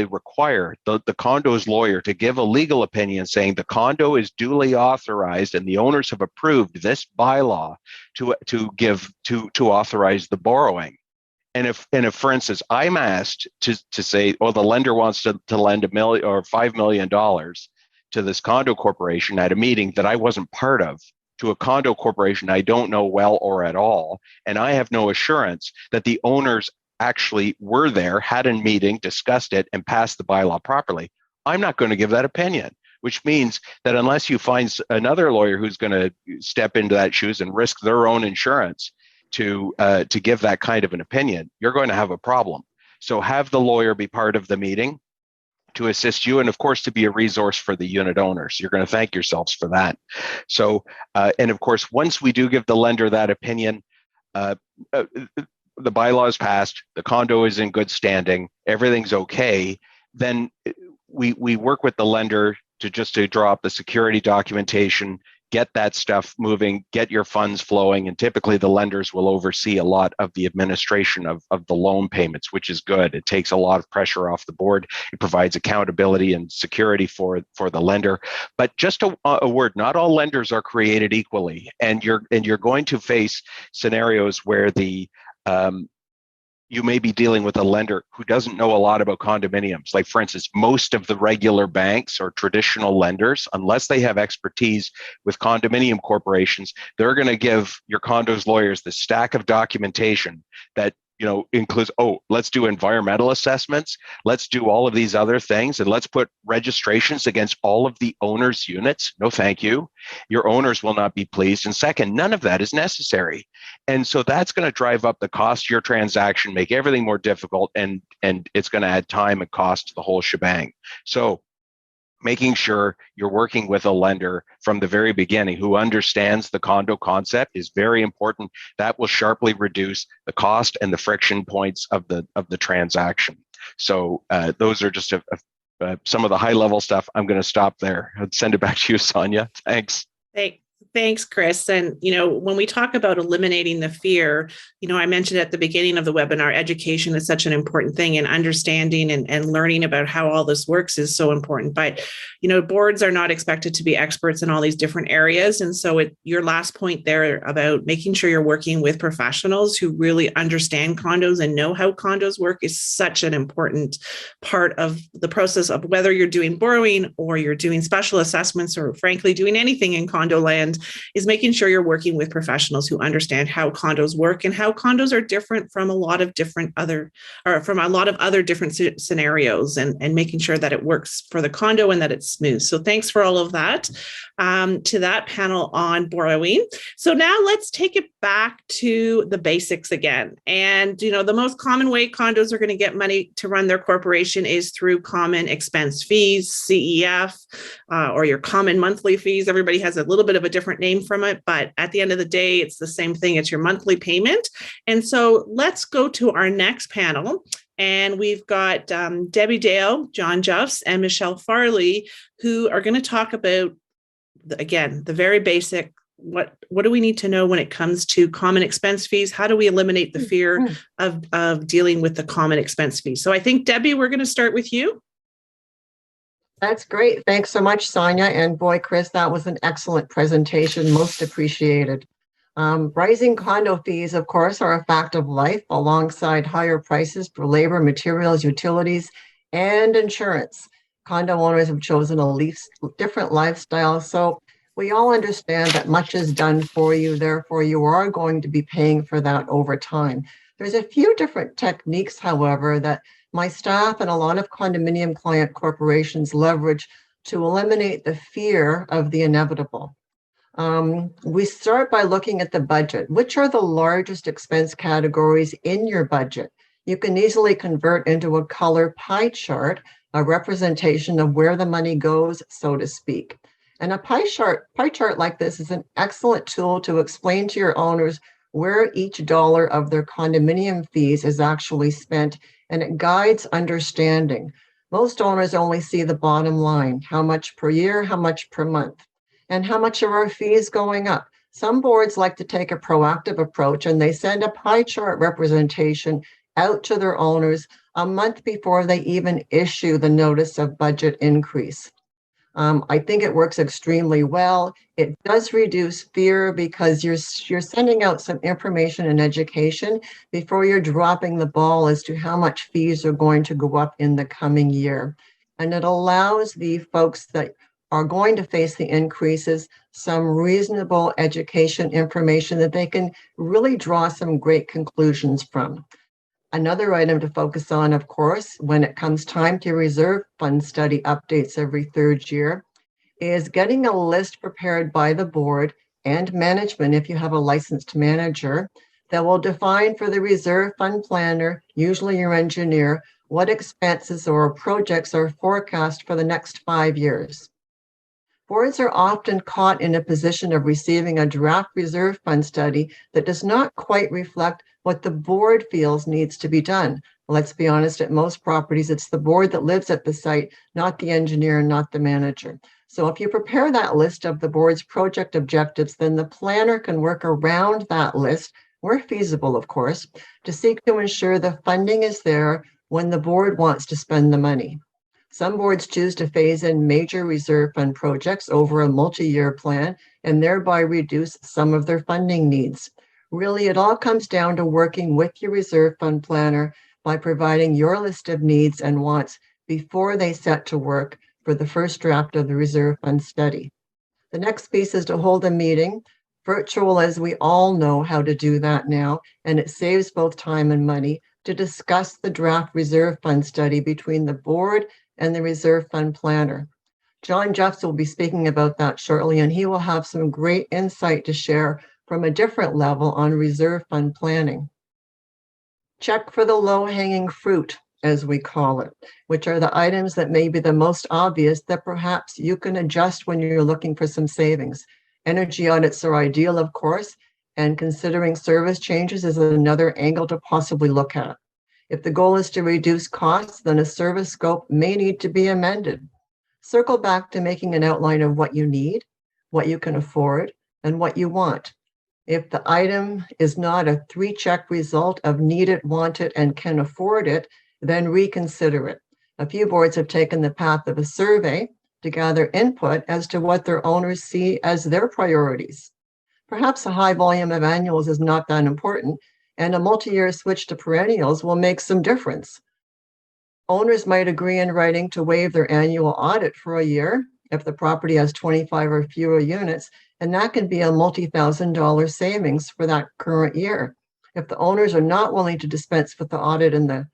require the condo's lawyer to give a legal opinion saying the condo is duly authorized and the owners have approved this bylaw to authorize the borrowing. And if for instance, I'm asked to say, the lender wants to lend $1 million or $5 million to this condo corporation at a meeting that I wasn't part of, to a condo corporation I don't know well or at all, and I have no assurance that the owners actually were there, had a meeting, discussed it, and passed the bylaw properly, I'm not going to give that opinion, which means that unless you find another lawyer who's going to step into that shoes and risk their own insurance to give that kind of an opinion, you're going to have a problem. So have the lawyer be part of the meeting to assist you, and of course to be a resource for the unit owners. You're going to thank yourselves for that. So, and of course, once we do give the lender that opinion, the bylaw is passed, the condo is in good standing, everything's okay, then we work with the lender to draw up the security documentation, get that stuff moving, get your funds flowing, and typically the lenders will oversee a lot of the administration of the loan payments, which is good. It takes a lot of pressure off the board. It provides accountability and security for the lender. But just a word, not all lenders are created equally, and you're going to face scenarios where you may be dealing with a lender who doesn't know a lot about condominiums. Like, for instance, most of the regular banks or traditional lenders, unless they have expertise with condominium corporations, they're going to give your condos lawyers the stack of documentation that includes, let's do environmental assessments, let's do all of these other things, and let's put registrations against all of the owners' units. No, thank you. Your owners will not be pleased. And second, none of that is necessary. And so that's going to drive up the cost of your transaction, make everything more difficult, and it's going to add time and cost to the whole shebang. So making sure you're working with a lender from the very beginning who understands the condo concept is very important. That will sharply reduce the cost and the friction points of the transaction. So those are just some of the high level stuff. I'm going to stop there. I'll send it back to you, Sonja. Thanks. Thanks, Chris. And, when we talk about eliminating the fear, I mentioned at the beginning of the webinar, education is such an important thing, and understanding and learning about how all this works is so important. But, boards are not expected to be experts in all these different areas. And so your last point there about making sure you're working with professionals who really understand condos and know how condos work is such an important part of the process of whether you're doing borrowing or you're doing special assessments or frankly doing anything in condo land, is making sure you're working with professionals who understand how condos work and how condos are different from a lot of other different scenarios, and making sure that it works for the condo and that it's smooth. So thanks for all of that to that panel on borrowing. So now let's take it back to the basics again. And, the most common way condos are going to get money to run their corporation is through common expense fees, CEF, or your common monthly fees. Everybody has a little bit of a different name from it, but at the end of the day, it's the same thing. It's your monthly payment. And so let's go to our next panel. And we've got Debbie Dale, Jon Juffs, and Michele Farley, who are going to talk about, again, the very basic, what do we need to know when it comes to common expense fees? How do we eliminate the fear of dealing with the common expense fees? So I think, Debbie, we're going to start with you. That's great. Thanks so much, Sonja. And boy, Chris, that was an excellent presentation. Most appreciated. Rising condo fees, of course, are a fact of life alongside higher prices for labor, materials, utilities, and insurance. Condo owners have chosen a different lifestyle. So we all understand that much is done for you. Therefore, you are going to be paying for that over time. There's a few different techniques, however, that my staff and a lot of condominium client corporations leverage to eliminate the fear of the inevitable. We start by looking at the budget. Which are the largest expense categories in your budget? You can easily convert into a color pie chart, a representation of where the money goes, so to speak. And a pie chart like this is an excellent tool to explain to your owners where each dollar of their condominium fees is actually spent, and it guides understanding. Most owners only see the bottom line, how much per year, how much per month, and how much are our fees going up. Some boards like to take a proactive approach, and they send a pie chart representation out to their owners a month before they even issue the notice of budget increase. I think it works extremely well. It does reduce fear because you're sending out some information and education before you're dropping the ball as to how much fees are going to go up in the coming year. And it allows the folks that are going to face the increases some reasonable education information that they can really draw some great conclusions from. Another item to focus on, of course, when it comes time to reserve fund study updates every third year, is getting a list prepared by the board and management, if you have a licensed manager, that will define for the reserve fund planner, usually your engineer, what expenses or projects are forecast for the next 5 years. Boards are often caught in a position of receiving a draft reserve fund study that does not quite reflect what the board feels needs to be done. Let's be honest, at most properties, it's the board that lives at the site, not the engineer and not the manager. So if you prepare that list of the board's project objectives, then the planner can work around that list, where feasible, of course, to seek to ensure the funding is there when the board wants to spend the money. Some boards choose to phase in major reserve fund projects over a multi-year plan and thereby reduce some of their funding needs. Really, it all comes down to working with your reserve fund planner by providing your list of needs and wants before they set to work for the first draft of the reserve fund study. The next piece is to hold a meeting, virtual as we all know how to do that now, and it saves both time and money, to discuss the draft reserve fund study between the board and the reserve fund planner. Jon Juffs will be speaking about that shortly, and he will have some great insight to share from a different level on reserve fund planning. Check for the low-hanging fruit, as we call it, which are the items that may be the most obvious that perhaps you can adjust when you're looking for some savings. Energy audits are ideal, of course, and considering service changes is another angle to possibly look at. If the goal is to reduce costs, then a service scope may need to be amended. Circle back to making an outline of what you need, what you can afford, and what you want. If the item is not a 3-check result of need it, want it, and can afford it, then reconsider it. A few boards have taken the path of a survey to gather input as to what their owners see as their priorities. Perhaps a high volume of annuals is not that important, and a multi-year switch to perennials will make some difference. Owners might agree in writing to waive their annual audit for a year if the property has 25 or fewer units, and that can be a multi-$1,000 savings for that current year. If the owners are not willing to dispense with the audit in the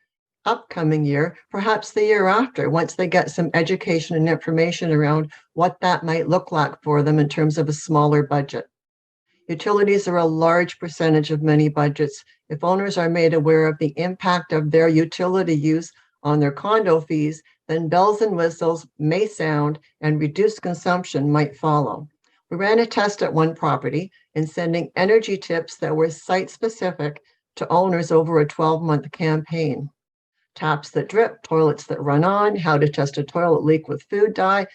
upcoming year, perhaps the year after, once they get some education and information around what that might look like for them in terms of a smaller budget. Utilities are a large percentage of many budgets. If owners are made aware of the impact of their utility use on their condo fees, then bells and whistles may sound and reduced consumption might follow. We ran a test at one property in sending energy tips that were site-specific to owners over a 12-month campaign. Taps that drip, toilets that run on, how to test a toilet leak with food dye.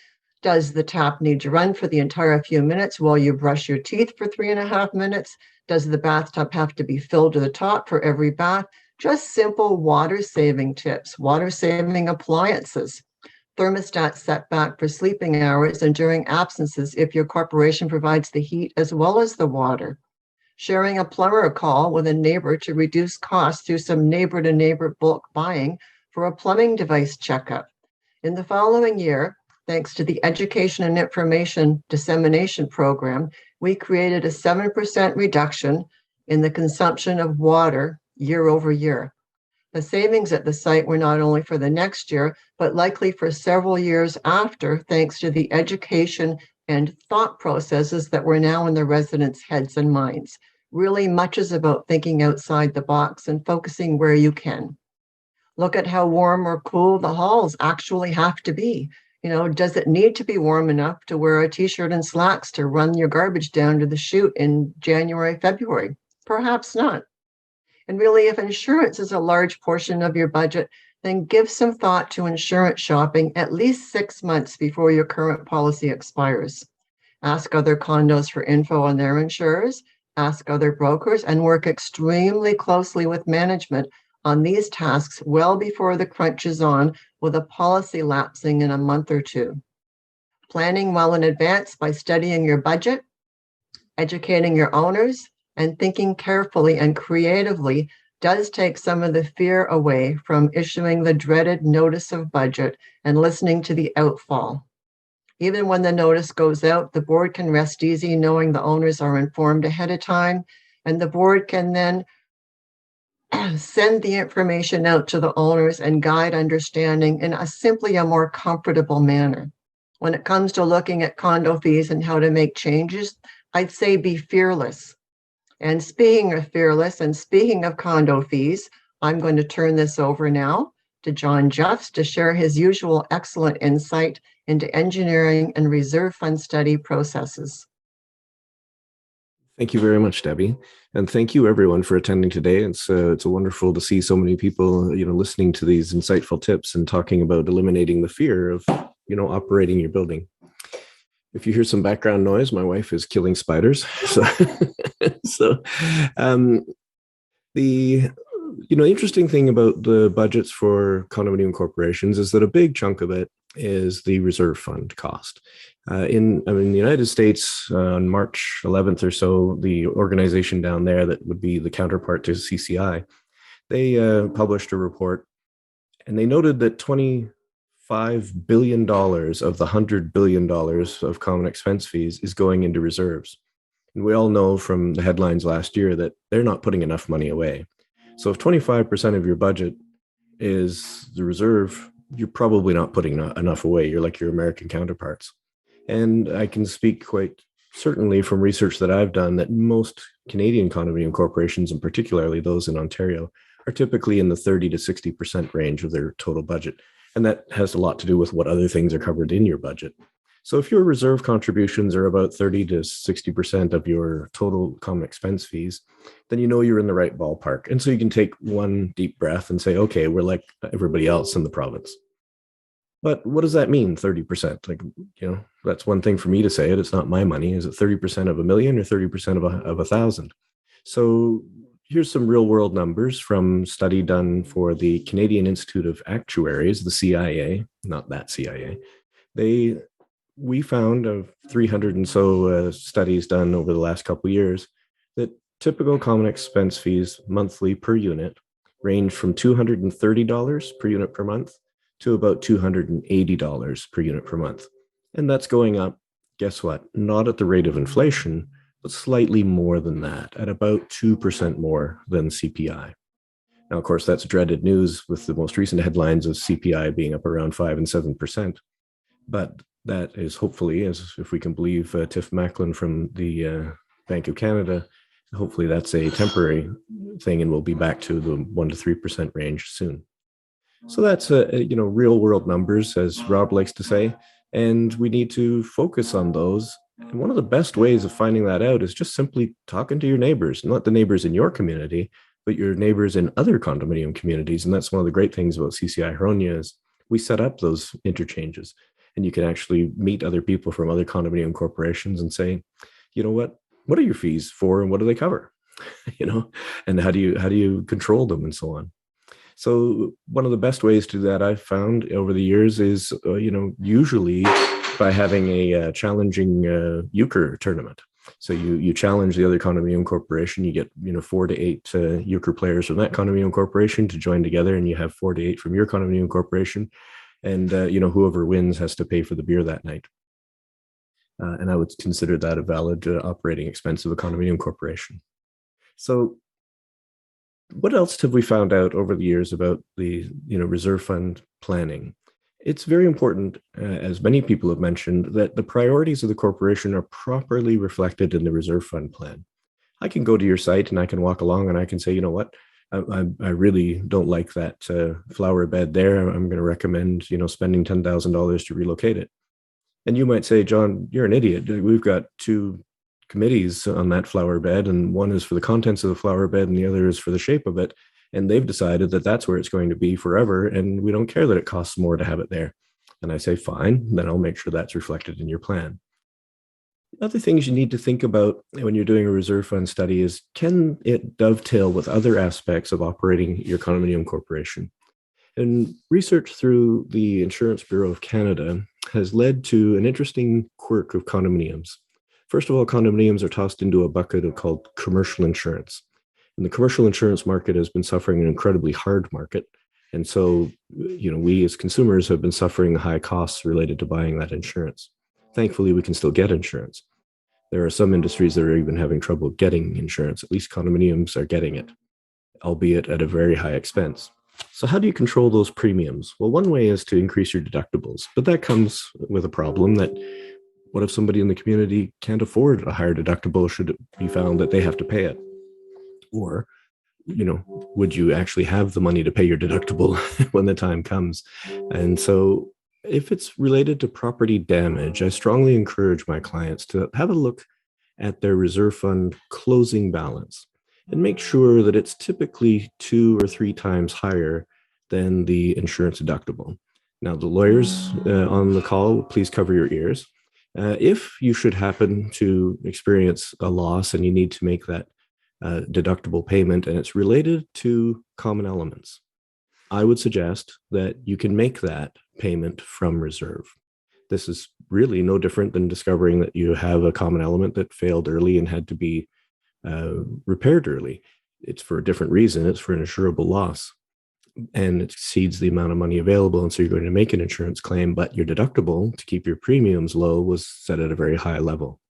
Does the tap need to run for the entire few minutes while you brush your teeth for 3.5 minutes? Does the bathtub have to be filled to the top for every bath? Just simple water-saving tips, water-saving appliances. Thermostat setback for sleeping hours and during absences if your corporation provides the heat as well as the water. Sharing a plumber call with a neighbor to reduce costs through some neighbor-to-neighbor bulk buying for a plumbing device checkup. In the following year, thanks to the Education and Information Dissemination Program, we created a 7% reduction in the consumption of water year over year. The savings at the site were not only for the next year, but likely for several years after, thanks to the education and thought processes that were now in the residents' heads and minds. Really, much is about thinking outside the box and focusing where you can. Look at how warm or cool the halls actually have to be. Does it need to be warm enough to wear a t-shirt and slacks to run your garbage down to the chute in January, February? Perhaps not. And really, if insurance is a large portion of your budget, then give some thought to insurance shopping at least 6 months before your current policy expires. Ask other condos for info on their insurers, ask other brokers, and work extremely closely with management on these tasks well before the crunch is on, with a policy lapsing in a month or two. Planning well in advance by studying your budget, educating your owners, and thinking carefully and creatively does take some of the fear away from issuing the dreaded notice of budget and listening to the outfall. Even when the notice goes out, the board can rest easy knowing the owners are informed ahead of time, and the board can then send the information out to the owners and guide understanding in simply a more comfortable manner. When it comes to looking at condo fees and how to make changes, I'd say be fearless. And speaking of fearless and speaking of condo fees, I'm going to turn this over now to Jon Juffs to share his usual excellent insight into engineering and reserve fund study processes. Thank you very much, Debbie. And thank you everyone for attending today. It's wonderful to see so many people, listening to these insightful tips and talking about eliminating the fear of, operating your building. If you hear some background noise, my wife is killing spiders. The interesting thing about the budgets for condominium corporations is that a big chunk of it is the reserve fund cost. In the United States, on March 11th or so, the organization down there that would be the counterpart to CCI, they published a report, and they noted that $25 billion of the $100 billion of common expense fees is going into reserves. And we all know from the headlines last year that they're not putting enough money away. So if 25% of your budget is the reserve, you're probably not putting enough away. You're like your American counterparts. And I can speak quite certainly from research that I've done that most Canadian condominium corporations, and particularly those in Ontario, are typically in the 30 to 60% range of their total budget. And that has a lot to do with what other things are covered in your budget. So if your reserve contributions are about 30 to 60% of your total common expense fees, then you're in the right ballpark. And so you can take one deep breath and say, okay, we're like everybody else in the province. But what does that mean, 30%? That's one thing for me to say it. It's not my money. Is it 30% of a million or 30% of 1,000? So here's some real world numbers from study done for the Canadian Institute of Actuaries, the CIA, not that CIA. We found of 300 and so studies done over the last couple of years that typical common expense fees monthly per unit range from $230 per unit per month to about $280 per unit per month. And that's going up, guess what? Not at the rate of inflation, but slightly more than that, at about 2% more than CPI. Now, of course, that's dreaded news with the most recent headlines of CPI being up around 5 and 7%. But that is hopefully, as if we can believe Tiff Macklin from the Bank of Canada, hopefully that's a temporary thing and we'll be back to the 1 to 3% range soon. So that's real world numbers, as Rob likes to say, and we need to focus on those. And one of the best ways of finding that out is just simply talking to your neighbors, not the neighbors in your community, but your neighbors in other condominium communities. And that's one of the great things about CCI Huronia is we set up those interchanges, and you can actually meet other people from other condominium corporations and say, what are your fees for and what do they cover? And how do you control them and so on. So one of the best ways to do that I've found over the years is, usually by having a challenging euchre tournament. So you challenge the other condominium corporation, you get 4 to 8 euchre players from that condominium corporation to join together, and you have 4 to 8 from your condominium corporation, and whoever wins has to pay for the beer that night. And I would consider that a valid operating expense of a condominium corporation. So what else have we found out over the years about the reserve fund planning? It's very important, as many people have mentioned, that the priorities of the corporation are properly reflected in the reserve fund plan. I can go to your site and I can walk along and I can say, you know what, I really don't like that flower bed there. I'm going to recommend, spending $10,000 to relocate it. And you might say, John, you're an idiot. We've got 2 committees on that flower bed, and one is for the contents of the flower bed and the other is for the shape of it. And they've decided that that's where it's going to be forever, and we don't care that it costs more to have it there. And I say, fine, then I'll make sure that's reflected in your plan. Other things you need to think about when you're doing a reserve fund study is, can it dovetail with other aspects of operating your condominium corporation? And research through the Insurance Bureau of Canada has led to an interesting quirk of condominiums. First of all, condominiums are tossed into a bucket called commercial insurance. And the commercial insurance market has been suffering an incredibly hard market. And so, we as consumers have been suffering the high costs related to buying that insurance. Thankfully, we can still get insurance. There are some industries that are even having trouble getting insurance. At least condominiums are getting it. albeit at a very high expense. So how do you control those premiums? Well, one way is to increase your deductibles, but that comes with a problem that what if somebody in the community can't afford a higher deductible should it be found that they have to pay it? Or, would you actually have the money to pay your deductible when the time comes? And so if it's related to property damage, I strongly encourage my clients to have a look at their reserve fund closing balance and make sure that it's typically 2 or 3 times higher than the insurance deductible. Now, the lawyers on the call, please cover your ears. If you should happen to experience a loss and you need to make that deductible payment and it's related to common elements, I would suggest that you can make that payment from reserve. This is really no different than discovering that you have a common element that failed early and had to be repaired early. It's for a different reason. It's for an insurable loss, and it exceeds the amount of money available. And so you're going to make an insurance claim, but your deductible to keep your premiums low was set at a very high level.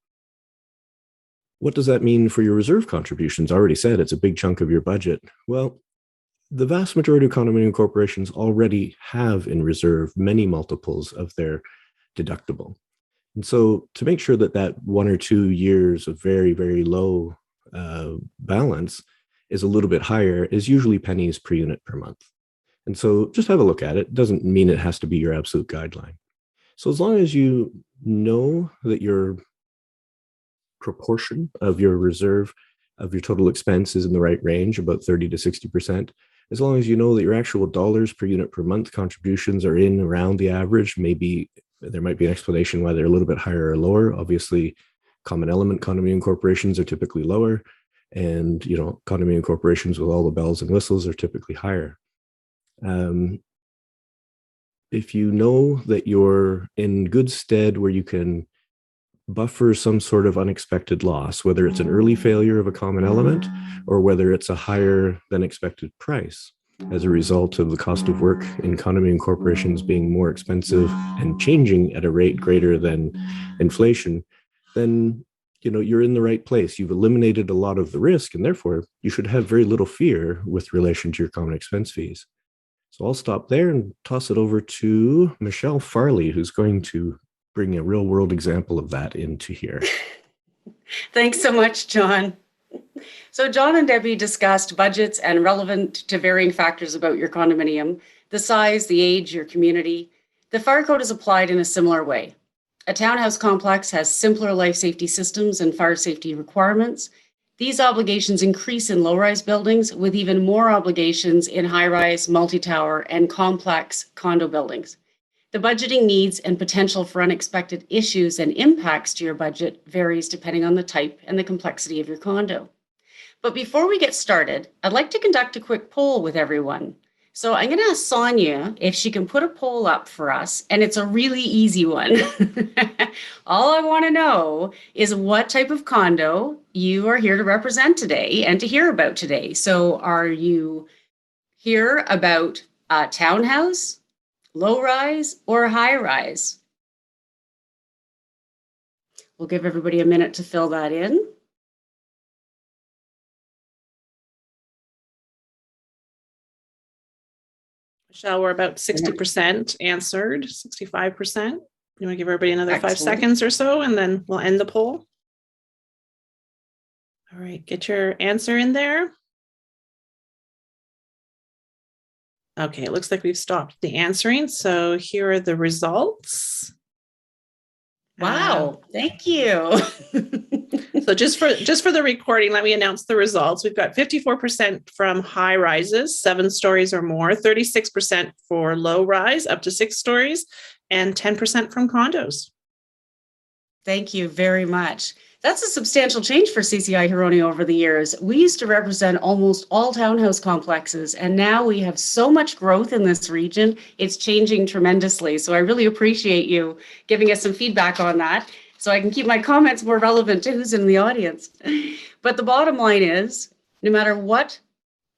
What does that mean for your reserve contributions? I already said it's a big chunk of your budget. Well, the vast majority of condominium corporations already have in reserve many multiples of their deductible. And so to make sure that that 1 or 2 years of very, very low balance is a little bit higher is usually pennies per unit per month. And so just have a look at it. Doesn't mean it has to be your absolute guideline. So as long as you know that your proportion of your reserve of your total expense is in the right range, about 30 to 60%, as long as you know that your actual dollars per unit per month contributions are in around the average, maybe there might be an explanation why they're a little bit higher or lower. Obviously, common element condominium corporations are typically lower, and condominium corporations with all the bells and whistles are typically higher. If you know that you're in good stead where you can buffer some sort of unexpected loss, whether it's an early failure of a common element or whether it's a higher than expected price as a result of the cost of work in condominium corporations being more expensive and changing at a rate greater than inflation, then you're in the right place. You've eliminated a lot of the risk, and therefore you should have very little fear with relation to your common expense fees. So I'll stop there and toss it over to Michele Farley, who's going to bring a real world example of that into here. Thanks so much, John. So John and Debbie discussed budgets and relevant to varying factors about your condominium, the size, the age, your community. The fire code is applied in a similar way. A townhouse complex has simpler life safety systems and fire safety requirements. These obligations increase in low-rise buildings with even more obligations in high-rise, multi-tower, and complex condo buildings. The budgeting needs and potential for unexpected issues and impacts to your budget varies depending on the type and the complexity of your condo. But before we get started, I'd like to conduct a quick poll with everyone. So I'm going to ask Sonja if she can put a poll up for us, and it's a really easy one. All I want to know is what type of condo you are here to represent today and to hear about today. So are you here about a townhouse, low-rise, or high-rise? We'll give everybody a minute to fill that in. Michelle, we're about 60% answered, 65%. You want to give everybody another Excellent. 5 seconds or so, and then we'll end the poll. All right, get your answer in there. Okay, it looks like we've stopped the answering. So here are the results. Wow, thank you. So just for the recording, let me announce the results. We've got 54% from high rises, 7 stories or more, 36% for low rise up to 6 stories, and 10% from condos. Thank you very much. That's a substantial change for CCI Huronia over the years. We used to represent almost all townhouse complexes, and now we have so much growth in this region. It's changing tremendously. So I really appreciate you giving us some feedback on that so I can keep my comments more relevant to who's in the audience. But the bottom line is, no matter what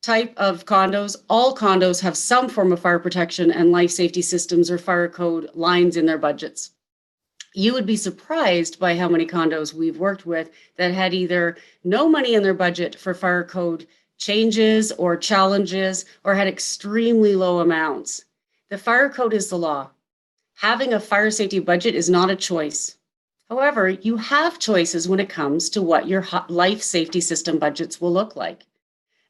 type of condos, all condos have some form of fire protection and life safety systems or fire code lines in their budgets. You would be surprised by how many condos we've worked with that had either no money in their budget for fire code changes or challenges, or had extremely low amounts. The fire code is the law. Having a fire safety budget is not a choice. However, you have choices when it comes to what your life safety system budgets will look like.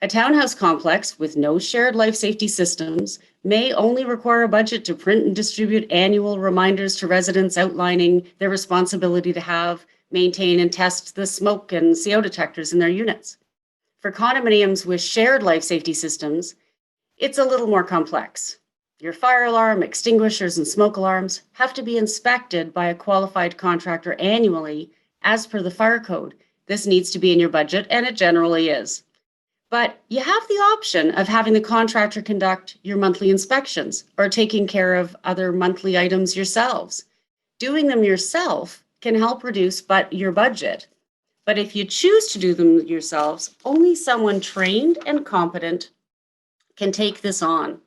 A townhouse complex with no shared life safety systems may only require a budget to print and distribute annual reminders to residents outlining their responsibility to have, maintain, and test the smoke and CO detectors in their units. For condominiums with shared life safety systems, it's a little more complex. Your fire alarm, extinguishers, and smoke alarms have to be inspected by a qualified contractor annually as per the fire code. This needs to be in your budget, and it generally is. But you have the option of having the contractor conduct your monthly inspections or taking care of other monthly items yourselves. Doing them yourself can help reduce your budget. But if you choose to do them yourselves, only someone trained and competent can take this on.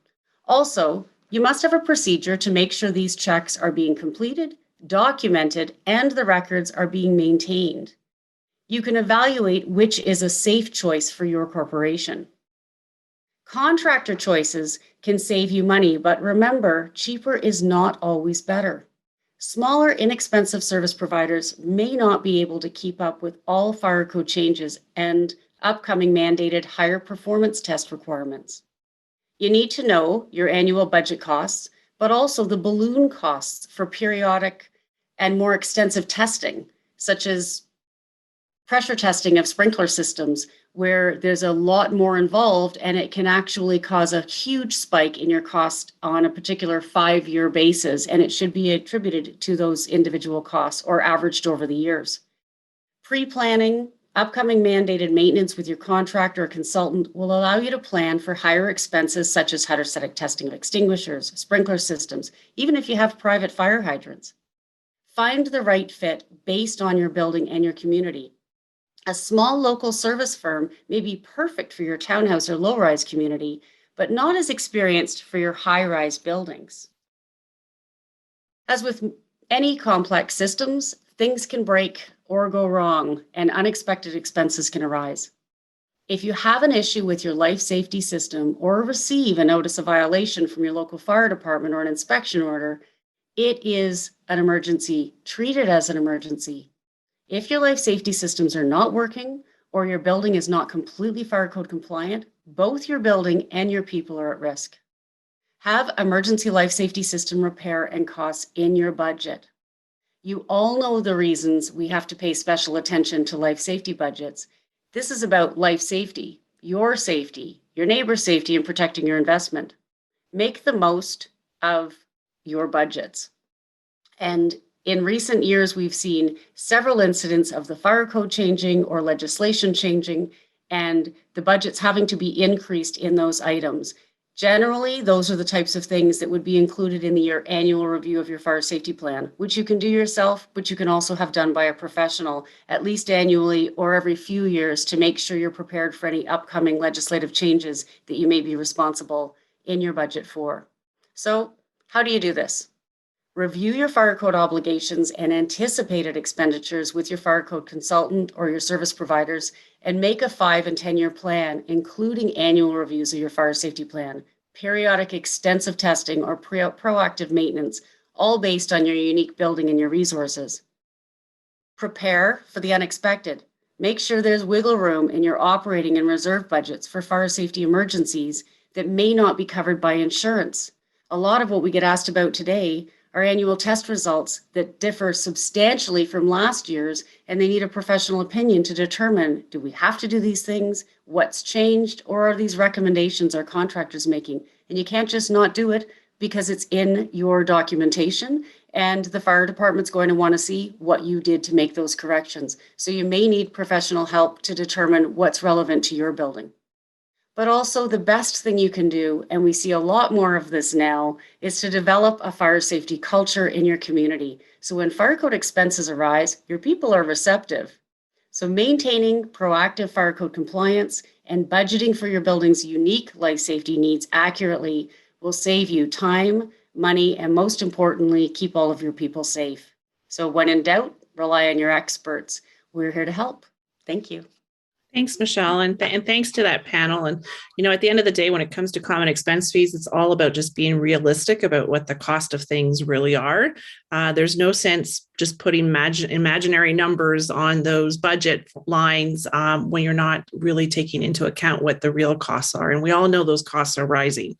Also, you must have a procedure to make sure these checks are being completed, documented, and the records are being maintained. You can evaluate which is a safe choice for your corporation. Contractor choices can save you money, but remember, cheaper is not always better. Smaller, inexpensive service providers may not be able to keep up with all fire code changes and upcoming mandated higher performance test requirements. You need to know your annual budget costs, but also the balloon costs for periodic and more extensive testing, such as pressure testing of sprinkler systems, where there's a lot more involved and it can actually cause a huge spike in your cost on a particular 5-year basis, and it should be attributed to those individual costs or averaged over the years. Pre-planning, upcoming mandated maintenance with your contractor or consultant will allow you to plan for higher expenses such as hydrostatic testing of extinguishers, sprinkler systems, even if you have private fire hydrants. Find the right fit based on your building and your community. A small local service firm may be perfect for your townhouse or low-rise community, but not as experienced for your high-rise buildings. As with any complex systems, things can break or go wrong, and unexpected expenses can arise. If you have an issue with your life safety system or receive a notice of violation from your local fire department or an inspection order, it is an emergency. Treat it as an emergency. If your life safety systems are not working or your building is not completely fire code compliant, both your building and your people are at risk. Have emergency life safety system repair and costs in your budget. You all know the reasons we have to pay special attention to life safety budgets. This is about life safety, your neighbor's safety, and protecting your investment. Make the most of your budgets. And in recent years, we've seen several incidents of the fire code changing or legislation changing, and the budgets having to be increased in those items. Generally, those are the types of things that would be included in your annual review of your fire safety plan, which you can do yourself, but you can also have done by a professional, at least annually or every few years, to make sure you're prepared for any upcoming legislative changes that you may be responsible in your budget for. So, how do you do this? Review your fire code obligations and anticipated expenditures with your fire code consultant or your service providers, and make a 5 and 10-year plan, including annual reviews of your fire safety plan, periodic extensive testing, or proactive maintenance, all based on your unique building and your resources. Prepare for the unexpected. Make sure there's wiggle room in your operating and reserve budgets for fire safety emergencies that may not be covered by insurance. A lot of what we get asked about today are annual test results that differ substantially from last year's, and they need a professional opinion to determine, do we have to do these things? What's changed? Or are these recommendations our contractors making? And you can't just not do it because it's in your documentation, and the fire department's going to want to see what you did to make those corrections. So you may need professional help to determine what's relevant to your building. But also the best thing you can do, and we see a lot more of this now, is to develop a fire safety culture in your community. So when fire code expenses arise, your people are receptive. So maintaining proactive fire code compliance and budgeting for your building's unique life safety needs accurately will save you time, money, and most importantly, keep all of your people safe. So when in doubt, rely on your experts. We're here to help. Thank you. Thanks, Michelle. And thanks to that panel. And, at the end of the day, when it comes to common expense fees, it's all about just being realistic about what the cost of things really are. There's no sense just putting imaginary numbers on those budget lines when you're not really taking into account what the real costs are. And we all know those costs are rising.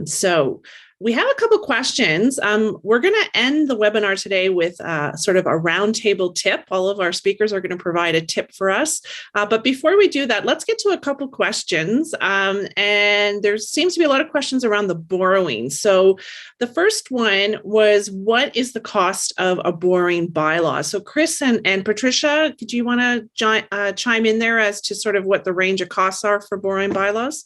So we have a couple questions. We're going to end the webinar today with sort of a roundtable tip. All of our speakers are going to provide a tip for us. But before we do that, let's get to a couple questions. And there seems to be a lot of questions around the borrowing. So the first one was, what is the cost of a borrowing bylaw? So Chris and Patricia, do you want to chime in there as to sort of what the range of costs are for borrowing bylaws?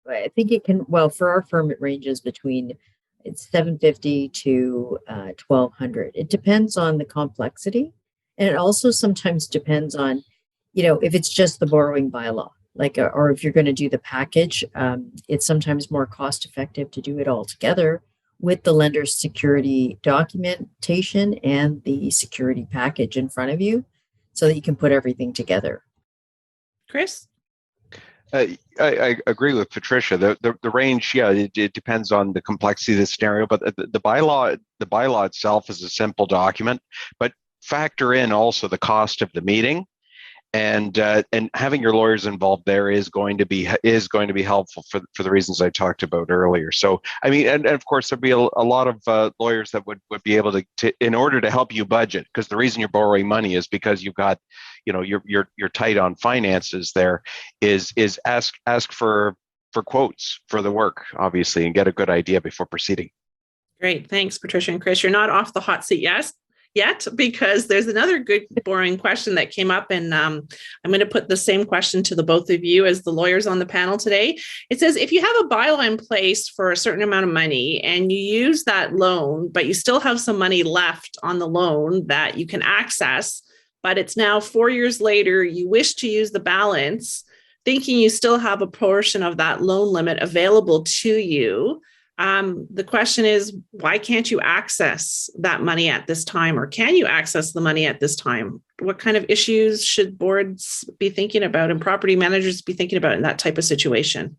I think it can, well, for our firm, it ranges between it's $750 to $1,200. It depends on the complexity. And it also sometimes depends on, if it's just the borrowing bylaw, or if you're going to do the package, it's sometimes more cost effective to do it all together with the lender's security documentation and the security package in front of you so that you can put everything together. Chris? I agree with Patricia. The range, it depends on the complexity of the scenario, but the bylaw itself is a simple document, but factor in also the cost of the meeting, and having your lawyers involved there is going to be helpful for the reasons I talked about earlier. So I mean, and of course there'd be a lot of lawyers that would be able to in order to help you budget, because the reason you're borrowing money is because you've got, you're tight on finances. There is ask for quotes for the work, obviously, and get a good idea before proceeding. Great, thanks, Patricia and Chris. You're not off the hot seat yet, because there's another good boring question that came up, and I'm going to put the same question to the both of you as the lawyers on the panel today. It says, if you have a bylaw in place for a certain amount of money and you use that loan, but you still have some money left on the loan that you can access, but it's now 4 years later, you wish to use the balance, thinking you still have a portion of that loan limit available to you. The question is, why can't you access that money at this time, or can you access the money at this time? What kind of issues should boards be thinking about and property managers be thinking about in that type of situation?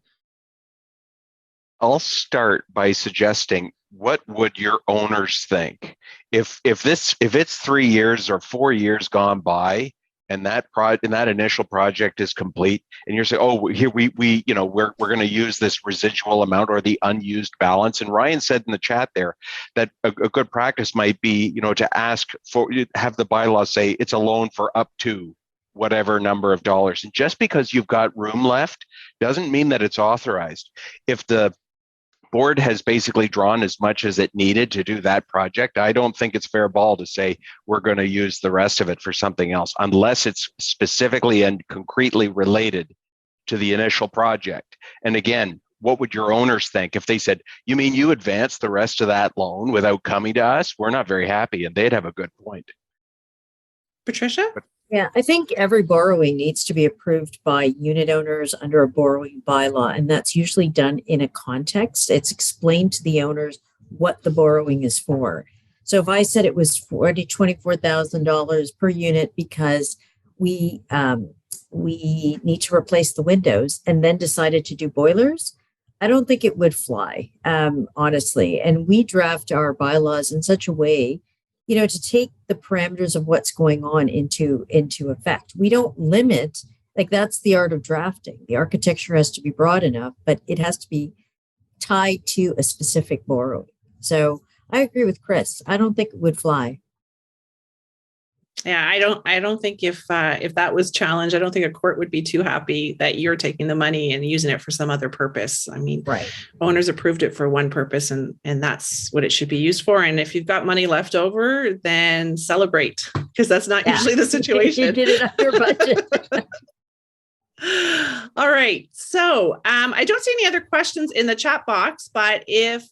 I'll start by suggesting, what would your owners think if it's 3 years or 4 years gone by and that initial project is complete, and you're saying, oh, here we're going to use this residual amount or the unused balance. And Ryan said in the chat there that a good practice might be, to have the bylaws say it's a loan for up to whatever number of dollars. And just because you've got room left doesn't mean that it's authorized. If the board has basically drawn as much as it needed to do that project, I don't think it's fair ball to say we're going to use the rest of it for something else, unless it's specifically and concretely related to the initial project. And again, what would your owners think if they said, you mean you advance the rest of that loan without coming to us? We're not very happy. And they'd have a good point. Patricia? Yeah, I think every borrowing needs to be approved by unit owners under a borrowing bylaw, and that's usually done in a context. It's explained to the owners what the borrowing is for. So if I said it was $24,000 per unit because we need to replace the windows and then decided to do boilers, I don't think it would fly, honestly. And we draft our bylaws in such a way, to take the parameters of what's going on into effect. We don't limit, that's the art of drafting. The architecture has to be broad enough, but it has to be tied to a specific borrowing. So I agree with Chris. I don't think it would fly. Yeah, I don't think if that was challenged, I don't think a court would be too happy that you're taking the money and using it for some other purpose. I mean, right. Owners approved it for one purpose, and that's what it should be used for. And if you've got money left over, then celebrate, because that's not usually the situation. You did it under budget. All right. So I don't see any other questions in the chat box, but if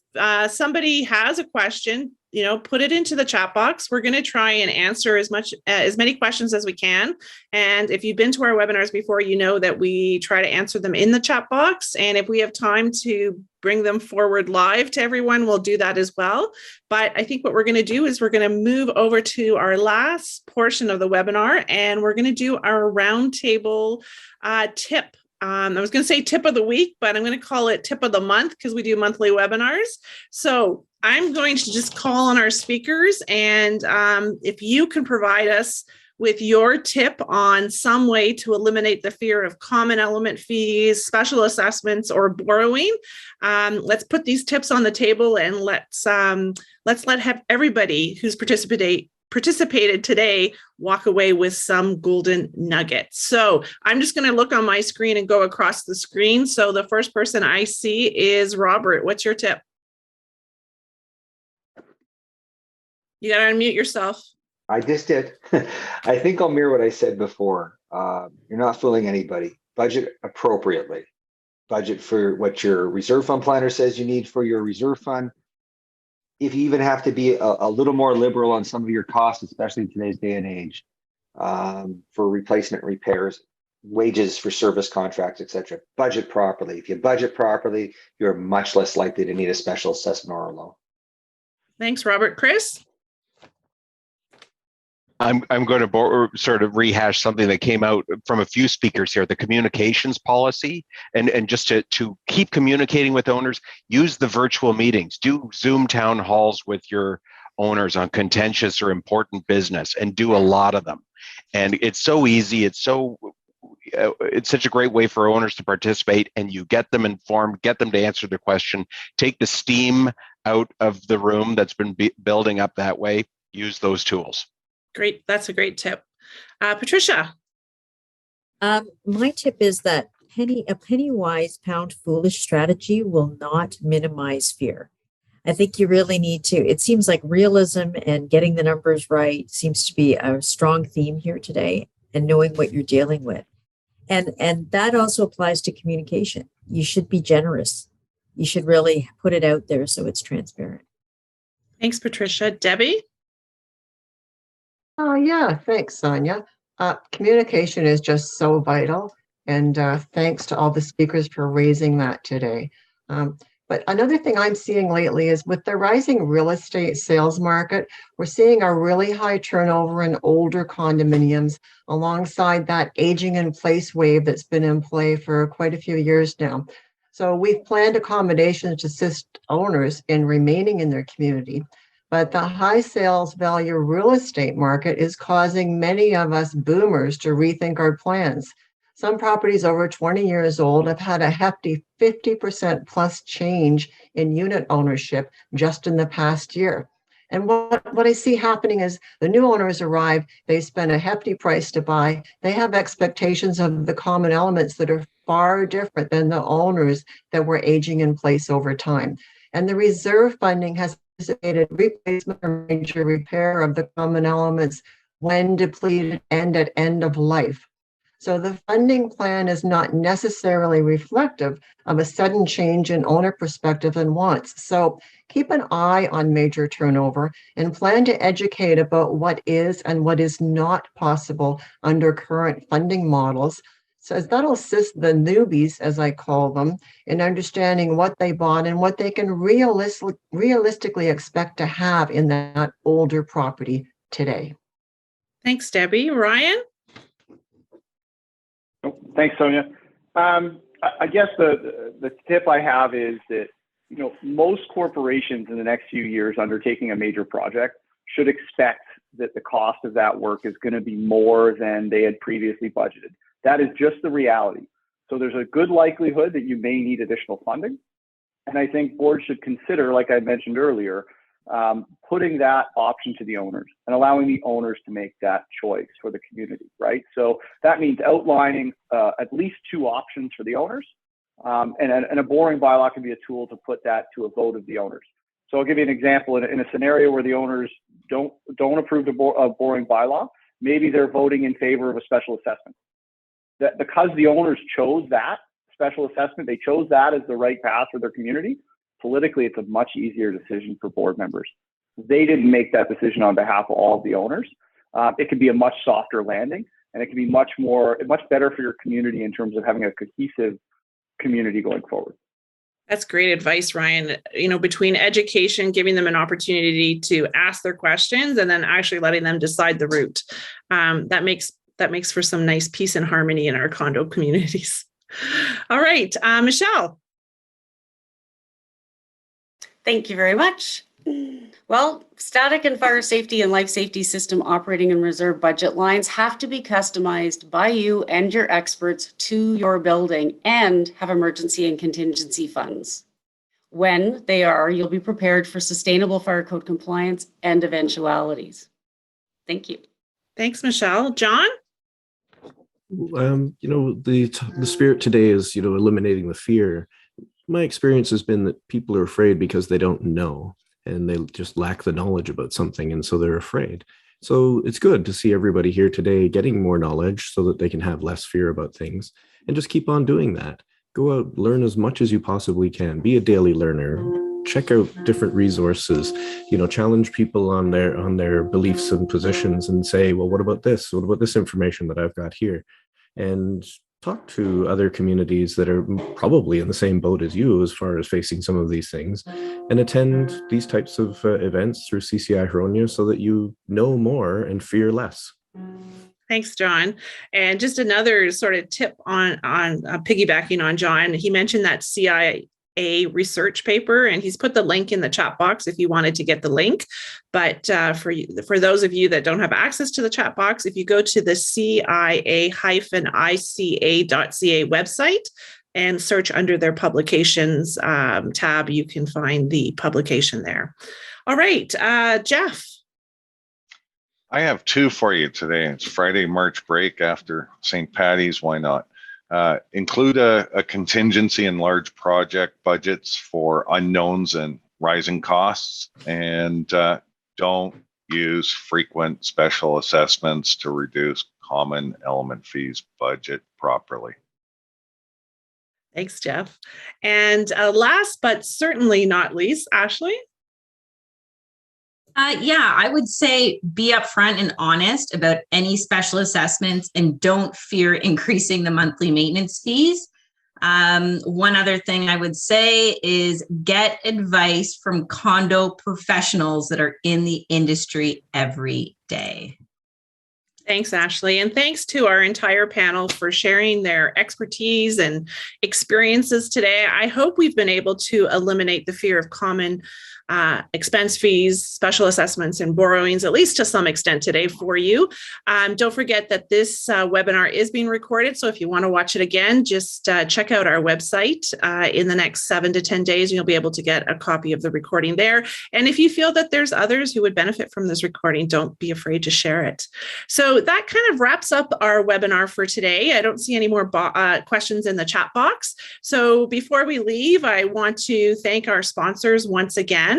somebody has a question, put it into the chat box. We're going to try and answer as many questions as we can. And if you've been to our webinars before, you know that we try to answer them in the chat box. And if we have time to bring them forward live to everyone, we'll do that as well. But I think what we're going to do is we're going to move over to our last portion of the webinar, and we're going to do our roundtable tip. I was going to say tip of the week, but I'm going to call it tip of the month because we do monthly webinars. So I'm going to just call on our speakers, and if you can provide us with your tip on some way to eliminate the fear of common element fees, special assessments, or borrowing. Let's put these tips on the table, and let's have everybody who's participated today walk away with some golden nuggets. So I'm just going to look on my screen and go across the screen. So the first person I see is Robert. What's your tip? You got to unmute yourself. I just did. I think I'll mirror what I said before. You're not fooling anybody. Budget appropriately. Budget for what your reserve fund planner says you need for your reserve fund. If you even have to be a little more liberal on some of your costs, especially in today's day and age, for replacement repairs, wages for service contracts, etc. Budget properly. If you budget properly, you're much less likely to need a special assessment or a loan. Thanks, Robert. Chris? I'm going to sort of rehash something that came out from a few speakers here, the communications policy, and just to keep communicating with owners, use the virtual meetings, do Zoom town halls with your owners on contentious or important business, and do a lot of them. And it's so easy. It's such a great way for owners to participate, and you get them informed, get them to answer the question, take the steam out of the room that's been building up that way, use those tools. Great. That's a great tip. Patricia? My tip is that a penny wise, pound foolish strategy will not minimize fear. I think you really need to. It seems like realism and getting the numbers right seems to be a strong theme here today, and knowing what you're dealing with. And that also applies to communication. You should be generous. You should really put it out there so it's transparent. Thanks, Patricia. Debbie? Yeah, thanks, Sonja. Communication is just so vital, and thanks to all the speakers for raising that today. But another thing I'm seeing lately is with the rising real estate sales market, we're seeing a really high turnover in older condominiums alongside that aging in place wave that's been in play for quite a few years now. So we've planned accommodations to assist owners in remaining in their community. But the high sales value real estate market is causing many of us boomers to rethink our plans. Some properties over 20 years old have had a hefty 50% plus change in unit ownership just in the past year. And what I see happening is the new owners arrive, they spend a hefty price to buy, they have expectations of the common elements that are far different than the owners that were aging in place over time. And the reserve funding has anticipated replacement or major repair of the common elements when depleted and at end of life. So the funding plan is not necessarily reflective of a sudden change in owner perspective and wants. So keep an eye on major turnover and plan to educate about what is and what is not possible under current funding models. So that'll assist the newbies, as I call them, in understanding what they bought and what they can realistically expect to have in that older property today. Thanks, Debbie. Ryan? Thanks, Sonja. I guess the tip I have is that, most corporations in the next few years undertaking a major project should expect that the cost of that work is going to be more than they had previously budgeted. That is just the reality. So there's a good likelihood that you may need additional funding. And I think boards should consider, like I mentioned earlier, putting that option to the owners and allowing the owners to make that choice for the community, right? So that means outlining at least two options for the owners. And a borrowing bylaw can be a tool to put that to a vote of the owners. So I'll give you an example. In a scenario where the owners don't approve the borrowing bylaw, maybe they're voting in favor of a special assessment. That because the owners chose that special assessment, they chose that as the right path for their community. Politically, it's a much easier decision for board members. They didn't make that decision on behalf of all of the owners. It could be a much softer landing, and it can be much better for your community in terms of having a cohesive community going forward. That's great advice, Ryan. Between education, giving them an opportunity to ask their questions, and then actually letting them decide the route, that makes for some nice peace and harmony in our condo communities. All right, Michele. Thank you very much. Well, static and fire safety and life safety system operating and reserve budget lines have to be customized by you and your experts to your building and have emergency and contingency funds. When they are, you'll be prepared for sustainable fire code compliance and eventualities. Thank you. Thanks, Michele. Jon? The spirit today is, eliminating the fear. My experience has been that people are afraid because they don't know, and they just lack the knowledge about something, and so they're afraid. So it's good to see everybody here today getting more knowledge so that they can have less fear about things, and just keep on doing that. Go out, learn as much as you possibly can. Be a daily learner. Check out different resources. Challenge people on their beliefs and positions, and say, well, what about this? What about this information that I've got here? And talk to other communities that are probably in the same boat as you as far as facing some of these things, and attend these types of events through CCI Huronia so that you know more and fear less. Thanks, Jon. And just another sort of tip on piggybacking on Jon, he mentioned that CIA research paper, and he's put the link in the chat box if you wanted to get the link. But for those of you that don't have access to the chat box, if you go to the CIA-ICA.ca website and search under their publications tab, you can find the publication there. All right, Jeff. I have two for you today. It's Friday, March break after St. Patty's. Why not? Include a contingency in large project budgets for unknowns and rising costs, and don't use frequent special assessments to reduce common element fees budget properly. Thanks, Jeff. And last but certainly not least, Ashley. I would say be upfront and honest about any special assessments, and don't fear increasing the monthly maintenance fees. One other thing I would say is get advice from condo professionals that are in the industry every day. Thanks, Ashley. And thanks to our entire panel for sharing their expertise and experiences today. I hope we've been able to eliminate the fear of common expense fees, special assessments, and borrowings, at least to some extent today for you. Don't forget that this webinar is being recorded. So if you want to watch it again, just check out our website in the next 7 to 10 days, and you'll be able to get a copy of the recording there. And if you feel that there's others who would benefit from this recording, don't be afraid to share it. So that kind of wraps up our webinar for today. I don't see any more questions in the chat box. So before we leave, I want to thank our sponsors once again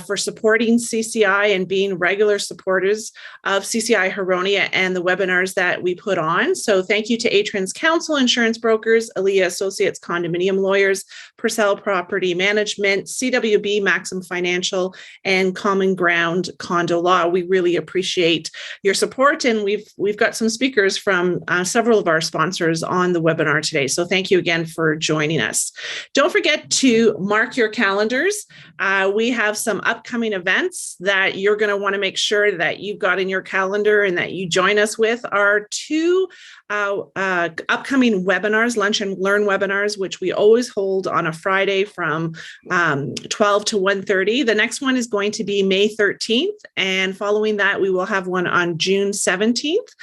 for supporting CCI and being regular supporters of CCI Huronia and the webinars that we put on. So thank you to Atrans Counsel Insurance Brokers, Elia Associates Condominium Lawyers, Purcell Property Management, CWB Maxim Financial, and Common Ground Condo Law. We really appreciate your support, and we've got some speakers from several of our sponsors on the webinar today. So thank you again for joining us. Don't forget to mark your calendars. We have some upcoming events that you're going to want to make sure that you've got in your calendar and that you join us with. Our two upcoming webinars, Lunch and Learn webinars, which we always hold on a Friday from 12 to 1:30. The next one is going to be May 13th. And following that, we will have one on June 17th.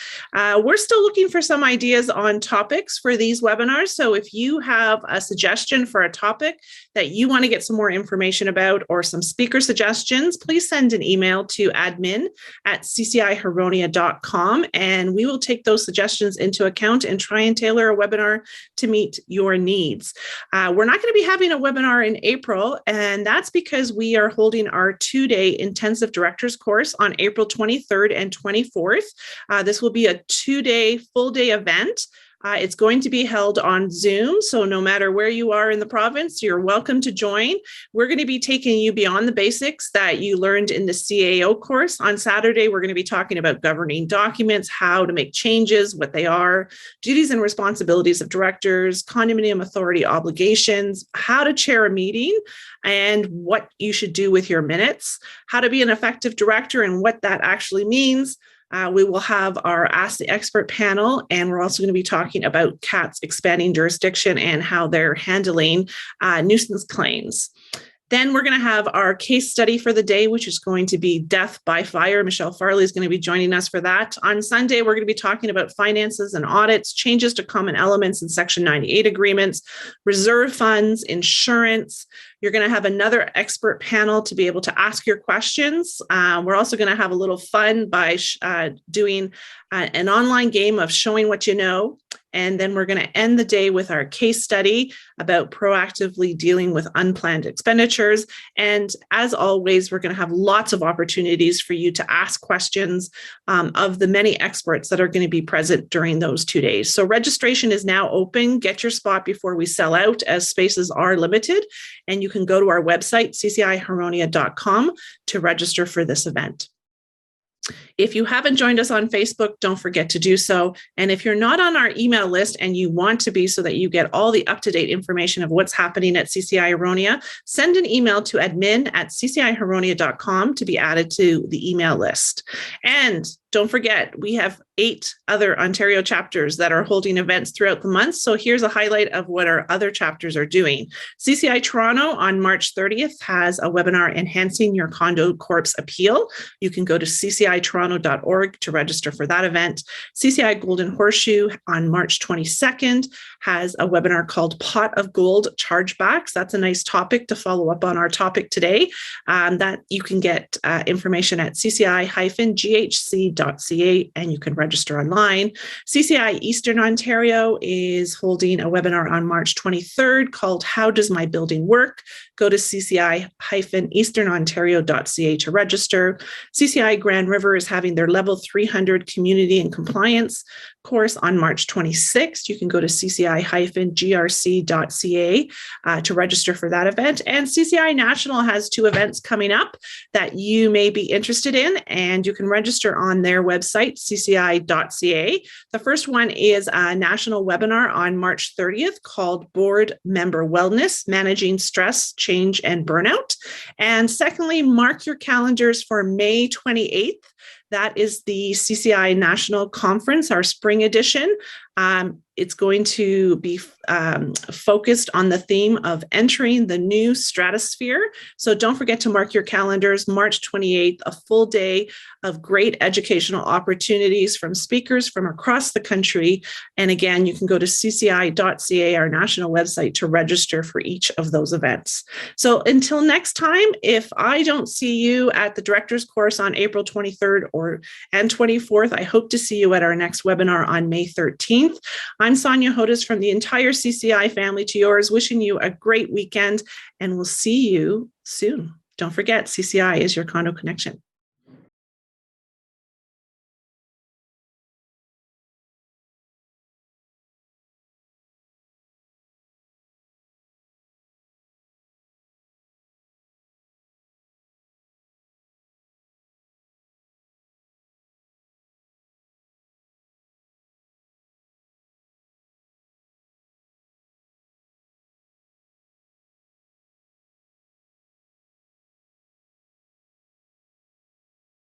We're still looking for some ideas on topics for these webinars. So if you have a suggestion for a topic that you want to get some more information about, or some speaker suggestions, please send an email to admin@ccihuronia.com, and we will take those suggestions into account and try and tailor a webinar to meet your needs. We're not going to be having a webinar in April, and that's because we are holding our 2-day intensive directors course on April 23rd and 24th. This will be a 2-day full day event It's going to be held on Zoom, so no matter where you are in the province, you're welcome to join. We're going to be taking you beyond the basics that you learned in the CAO course. On Saturday, we're going to be talking about governing documents, how to make changes, what they are, duties and responsibilities of directors, condominium authority obligations, how to chair a meeting, and what you should do with your minutes, how to be an effective director and what that actually means. We will have our Ask the Expert panel, and we're also going to be talking about CAT's expanding jurisdiction and how they're handling nuisance claims. Then we're going to have our case study for the day, which is going to be death by fire. Michele Farley is going to be joining us for that. On Sunday, we're going to be talking about finances and audits, changes to common elements in Section 98 agreements, reserve funds, insurance. You're going to have another expert panel to be able to ask your questions. We're also going to have a little fun by doing an online game of showing what you know. And then we're going to end the day with our case study about proactively dealing with unplanned expenditures. And as always, we're going to have lots of opportunities for you to ask questions of the many experts that are going to be present during those 2 days. So registration is now open. Get your spot before we sell out, as spaces are limited. And you can go to our website, ccihuronia.com, to register for this event. If you haven't joined us on Facebook, don't forget to do so. And if you're not on our email list and you want to be, so that you get all the up-to-date information of what's happening at CCI Huronia, send an email to admin@ccihuronia.com to be added to the email list. And don't forget, we have 8 other Ontario chapters that are holding events throughout the month. So here's a highlight of what our other chapters are doing. CCI Toronto on March 30th has a webinar, Enhancing Your Condo Corp's Appeal. You can go to ccitoronto.org to register for that event. CCI Golden Horseshoe on March 22nd has a webinar called Pot of Gold Chargebacks. That's a nice topic to follow up on our topic today. That you can get information at cci-ghc.ca, and you can register online. CCI Eastern Ontario is holding a webinar on March 23rd called How Does My Building Work? Go to cci-easternontario.ca to register. CCI Grand River is having their level 300 community and compliance course on March 26th. You can go to cci-grc.ca to register for that event. And CCI National has 2 events coming up that you may be interested in, and you can register on their website, cci.ca. The first one is a national webinar on March 30th called Board Member Wellness, Managing Stress, Change, and Burnout. And secondly, mark your calendars for May 28th. That is the CCI National Conference, our spring edition. It's going to be focused on the theme of entering the new stratosphere. So don't forget to mark your calendars, March 28th, a full day of great educational opportunities from speakers from across the country. And again, you can go to cci.ca, our national website, to register for each of those events. So until next time, if I don't see you at the director's course on April 23rd and 24th, I hope to see you at our next webinar on May 13th. I'm Sonja Hodis from the entire CCI family to yours, wishing you a great weekend, and we'll see you soon. Don't forget, CCI is your condo connection.